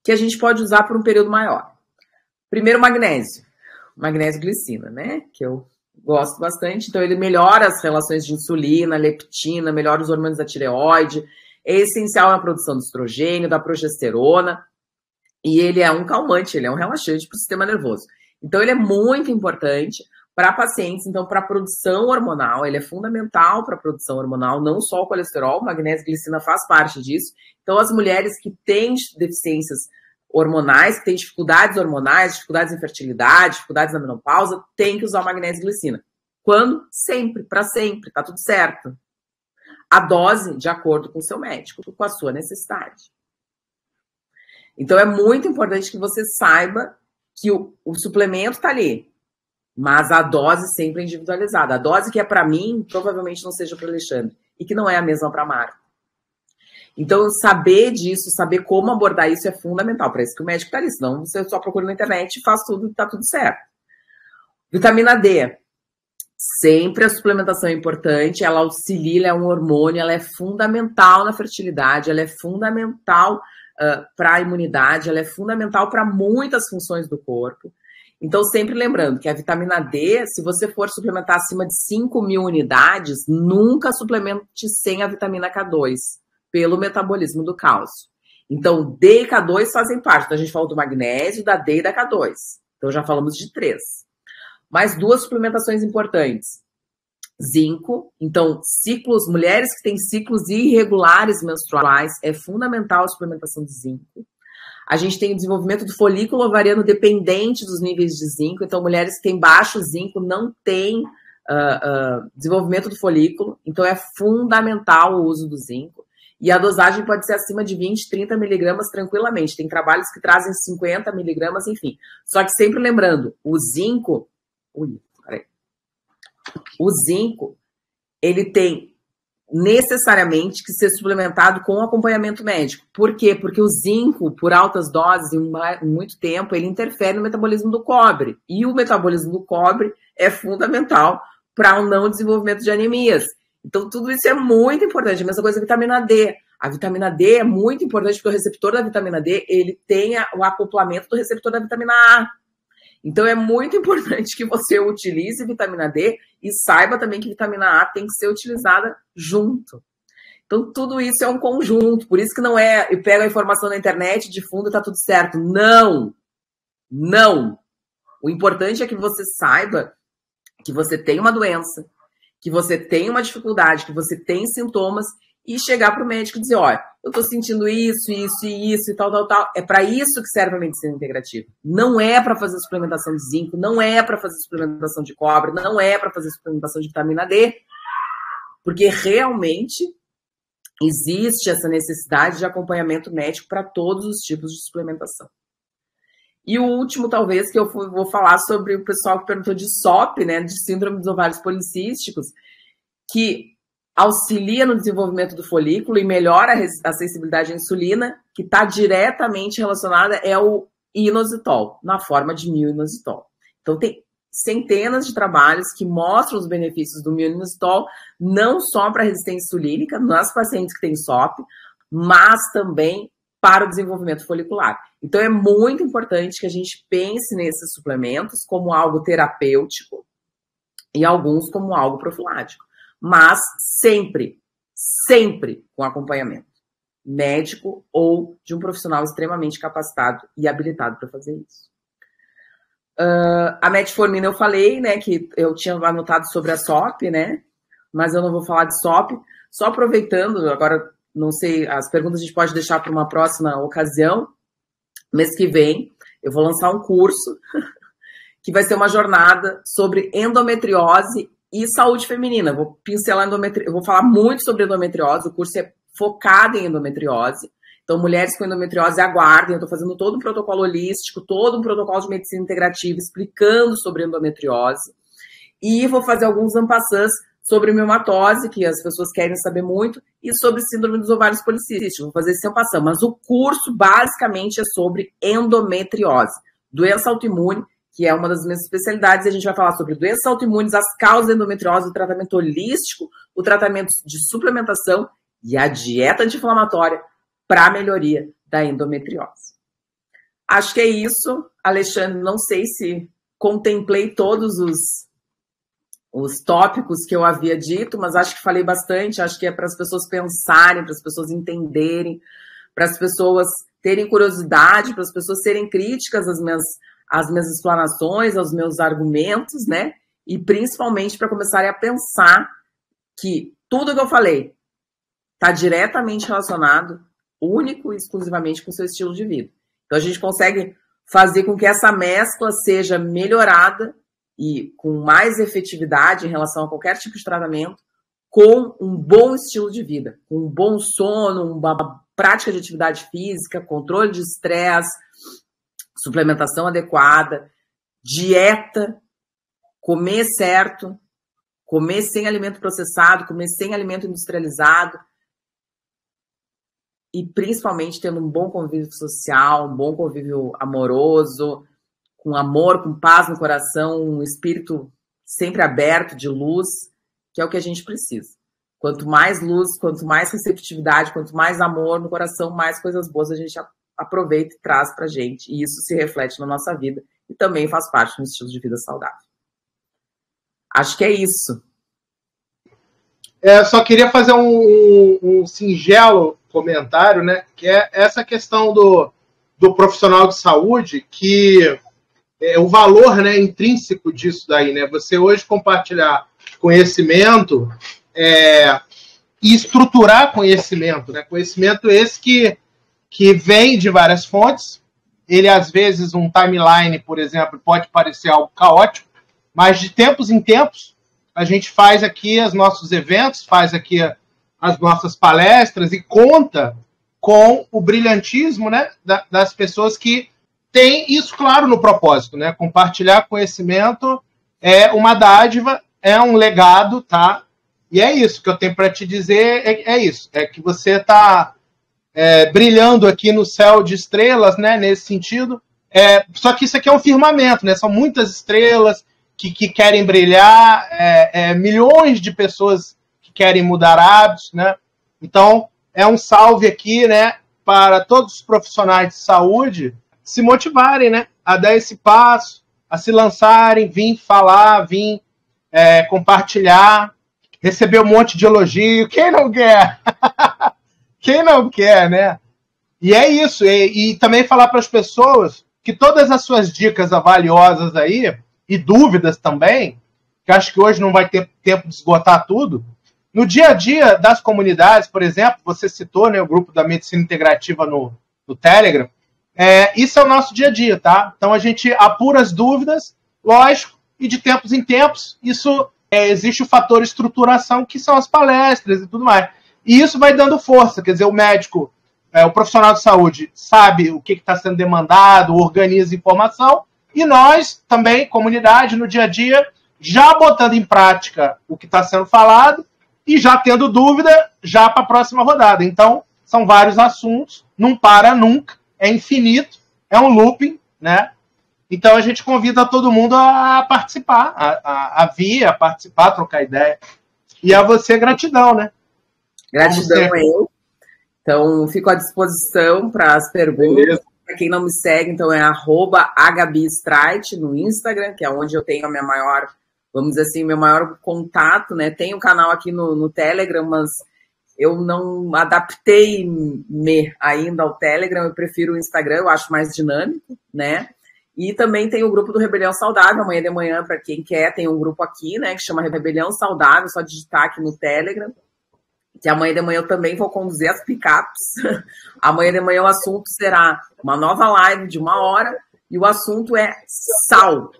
que a gente pode usar por um período maior. Primeiro, magnésio glicina, né? Que eu gosto bastante. Então, ele melhora as relações de insulina, leptina, melhora os hormônios da tireoide, é essencial na produção do estrogênio, da progesterona, e ele é um calmante, ele é um relaxante para o sistema nervoso. Então, ele é muito importante para pacientes, então, para a produção hormonal, ele é fundamental para a produção hormonal, não só o colesterol, magnésio e glicina faz parte disso. Então, as mulheres que têm deficiências hormonais, que têm dificuldades hormonais, dificuldades em fertilidade, dificuldades na menopausa, têm que usar o magnésio e glicina. Quando? Sempre, para sempre, tá tudo certo. A dose de acordo com o seu médico, com a sua necessidade. Então, é muito importante que você saiba que o suplemento está ali, mas a dose sempre é individualizada. A dose que é para mim, provavelmente não seja para o Alexandre. E que não é a mesma para a Marta. Então, saber disso, saber como abordar isso é fundamental. Para isso que o médico está ali. Senão você só procura na internet e faz tudo e está tudo certo. Vitamina D. Sempre a suplementação é importante. Ela auxilia, ela é um hormônio, ela é fundamental na fertilidade, ela é fundamental para a imunidade, ela é fundamental para muitas funções do corpo. Então, sempre lembrando que a vitamina D, se você for suplementar acima de 5.000 unidades, nunca suplemente sem a vitamina K2, pelo metabolismo do cálcio. Então, D e K2 fazem parte. Então, a gente falou do magnésio, da D e da K2. Então, já falamos de 3. Mais 2 suplementações importantes. Zinco. Então, mulheres que têm ciclos irregulares menstruais, é fundamental a suplementação de zinco. A gente tem o desenvolvimento do folículo ovariano dependente dos níveis de zinco. Então, mulheres que têm baixo zinco não têm desenvolvimento do folículo. Então, é fundamental o uso do zinco. E a dosagem pode ser acima de 20, 30 miligramas tranquilamente. Tem trabalhos que trazem 50 miligramas, enfim. Só que sempre lembrando, o zinco... O zinco, ele tem necessariamente que ser suplementado com acompanhamento médico. Por quê? Porque o zinco, por altas doses, em muito tempo, ele interfere no metabolismo do cobre. E o metabolismo do cobre é fundamental para o não desenvolvimento de anemias. Então, tudo isso é muito importante. A mesma coisa a vitamina D. A vitamina D é muito importante porque o receptor da vitamina D, ele tem o acoplamento do receptor da vitamina A. Então, é muito importante que você utilize vitamina D e saiba também que vitamina A tem que ser utilizada junto. Então, tudo isso é um conjunto. Por isso que não é, eu pego a informação na internet, difundo e tá tudo certo. Não! Não! O importante é que você saiba que você tem uma doença, que você tem uma dificuldade, que você tem sintomas e chegar para o médico e dizer, olha, eu estou sentindo isso e tal. É para isso que serve a medicina integrativa. Não é para fazer suplementação de zinco, não é para fazer suplementação de cobre, não é para fazer suplementação de vitamina D, porque realmente existe essa necessidade de acompanhamento médico para todos os tipos de suplementação. E o último, talvez, que eu vou falar sobre o pessoal que perguntou de SOP, né, de síndrome dos ovários policísticos, que auxilia no desenvolvimento do folículo e melhora a sensibilidade à insulina, que está diretamente relacionada é o inositol, na forma de myo-inositol. Então, tem centenas de trabalhos que mostram os benefícios do myo-inositol, não só para a resistência insulínica, nas pacientes que têm SOP, mas também para o desenvolvimento folicular. Então, é muito importante que a gente pense nesses suplementos como algo terapêutico e alguns como algo profilático. Mas sempre com acompanhamento médico ou de um profissional extremamente capacitado e habilitado para fazer isso. A metformina eu falei, né, que eu tinha anotado sobre a SOP, né, mas eu não vou falar de SOP. Só aproveitando, agora, não sei, as perguntas a gente pode deixar para uma próxima ocasião. Mês que vem, eu vou lançar um curso que vai ser uma jornada sobre endometriose e saúde feminina. Vou pincelar endometriose, eu vou falar muito sobre endometriose, o curso é focada em endometriose. Então, mulheres com endometriose aguardem, eu estou fazendo todo um protocolo holístico, todo um protocolo de medicina integrativa, explicando sobre endometriose. E vou fazer alguns ampassãs sobre miomatose, que as pessoas querem saber muito, e sobre síndrome dos ovários policísticos. Vou fazer esse ampassã. Mas o curso, basicamente, é sobre endometriose. Doença autoimune, que é uma das minhas especialidades, e a gente vai falar sobre doenças autoimunes, as causas da endometriose, o tratamento holístico, o tratamento de suplementação e a dieta anti-inflamatória para a melhoria da endometriose. Acho que é isso. Alexandre, não sei se contemplei todos os tópicos que eu havia dito, mas acho que falei bastante, acho que é para as pessoas pensarem, para as pessoas entenderem, para as pessoas terem curiosidade, para as pessoas serem críticas às minhas explanações, aos meus argumentos, né? E principalmente para começarem a pensar que tudo que eu falei está diretamente relacionado, único e exclusivamente com o seu estilo de vida. Então a gente consegue fazer com que essa mescla seja melhorada e com mais efetividade em relação a qualquer tipo de tratamento, com um bom estilo de vida, com um bom sono, uma prática de atividade física, controle de estresse, suplementação adequada, dieta, comer certo, comer sem alimento processado, comer sem alimento industrializado e principalmente tendo um bom convívio social, um bom convívio amoroso, com amor, com paz no coração, um espírito sempre aberto, de luz, que é o que a gente precisa. Quanto mais luz, quanto mais receptividade, quanto mais amor no coração, mais coisas boas a gente aproveita e traz pra gente. E isso se reflete na nossa vida e também faz parte do estilo de vida saudável. Acho que é isso. Só queria fazer um singelo comentário, né? Que é essa questão do profissional de saúde, que o valor, né, intrínseco disso daí, né? Você hoje compartilhar conhecimento e estruturar conhecimento, né? Conhecimento esse que vem de várias fontes. Ele, às vezes, um timeline, por exemplo, pode parecer algo caótico, mas de tempos em tempos a gente faz aqui os nossos eventos, faz aqui as nossas palestras e conta com o brilhantismo, né, das pessoas que têm isso claro no propósito, né? Compartilhar conhecimento é uma dádiva, é um legado, tá? E é isso que eu tenho para te dizer, é isso, é que você está brilhando aqui no céu de estrelas, né, nesse sentido. Só que isso aqui é um firmamento, né? São muitas estrelas que querem brilhar, milhões de pessoas que querem mudar hábitos, né? Então, é um salve aqui, né, para todos os profissionais de saúde se motivarem, né, a dar esse passo, a se lançarem, vir falar, vir compartilhar, receber um monte de elogio. Quem não quer? Quem não quer, né? E é isso. E também falar para as pessoas que todas as suas dicas valiosas aí, e dúvidas também, que acho que hoje não vai ter tempo de esgotar tudo, no dia a dia das comunidades, por exemplo, você citou, né, o grupo da Medicina Integrativa no Telegram, isso é o nosso dia a dia, tá? Então a gente apura as dúvidas, lógico, e de tempos em tempos, isso existe o fator estruturação, que são as palestras e tudo mais. E isso vai dando força, quer dizer, o médico, o profissional de saúde sabe o que está sendo demandado, organiza informação, e nós também, comunidade, no dia a dia, já botando em prática o que está sendo falado e já tendo dúvida já para a próxima rodada. Então, são vários assuntos, não para nunca, é infinito, é um looping, né? Então, a gente convida todo mundo a participar, a vir, a participar, a trocar ideia. E a você, gratidão, né? Gratidão eu. Então, fico à disposição para as perguntas. Para quem não me segue, então é @HabiStreit no Instagram, que é onde eu tenho a minha maior, vamos dizer assim, meu maior contato, né? Tem um canal aqui no Telegram, mas eu não adaptei-me ainda ao Telegram, eu prefiro o Instagram, eu acho mais dinâmico, né? E também tem o grupo do Rebelião Saudável, amanhã de manhã, para quem quer, tem um grupo aqui, né, que chama Rebelião Saudável, só digitar aqui no Telegram. Que amanhã de manhã eu também vou conduzir as picapes. Amanhã de manhã o assunto será uma nova live de 1 hora e o assunto é sal.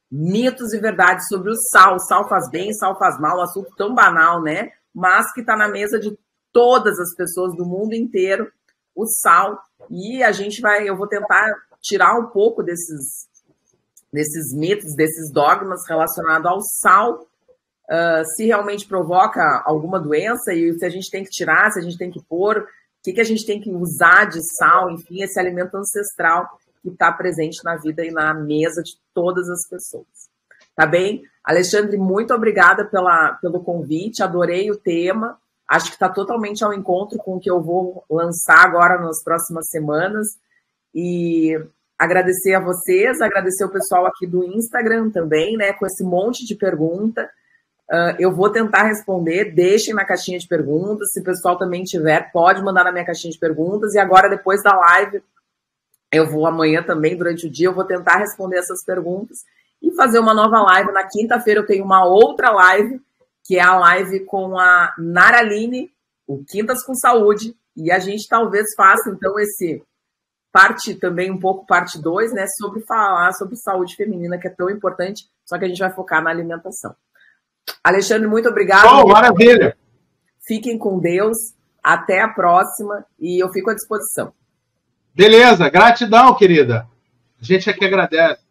Mitos e verdades sobre o sal. Sal faz bem, sal faz mal, um assunto tão banal, né? Mas que está na mesa de todas as pessoas do mundo inteiro o sal. E eu vou tentar tirar um pouco desses mitos, desses dogmas relacionados ao sal, se realmente provoca alguma doença e se a gente tem que tirar, se a gente tem que pôr, o que a gente tem que usar de sal, enfim, esse alimento ancestral que está presente na vida e na mesa de todas as pessoas. Tá bem? Alexandre, muito obrigada pelo convite, adorei o tema, acho que está totalmente ao encontro com o que eu vou lançar agora nas próximas semanas, e agradecer a vocês, agradecer o pessoal aqui do Instagram também, né, com esse monte de pergunta. Eu vou tentar responder, deixem na caixinha de perguntas, se o pessoal também tiver, pode mandar na minha caixinha de perguntas, e agora depois da live, eu vou amanhã também, durante o dia, eu vou tentar responder essas perguntas e fazer uma nova live. Na quinta-feira eu tenho uma outra live, que é a live com a Naraline, o Quintas com Saúde, e a gente talvez faça, então, parte 2, né, sobre falar sobre saúde feminina, que é tão importante, só que a gente vai focar na alimentação. Alexandre, muito obrigado. Oh, maravilha! Fiquem com Deus, até a próxima, e eu fico à disposição. Beleza, gratidão, querida. A gente aqui agradece.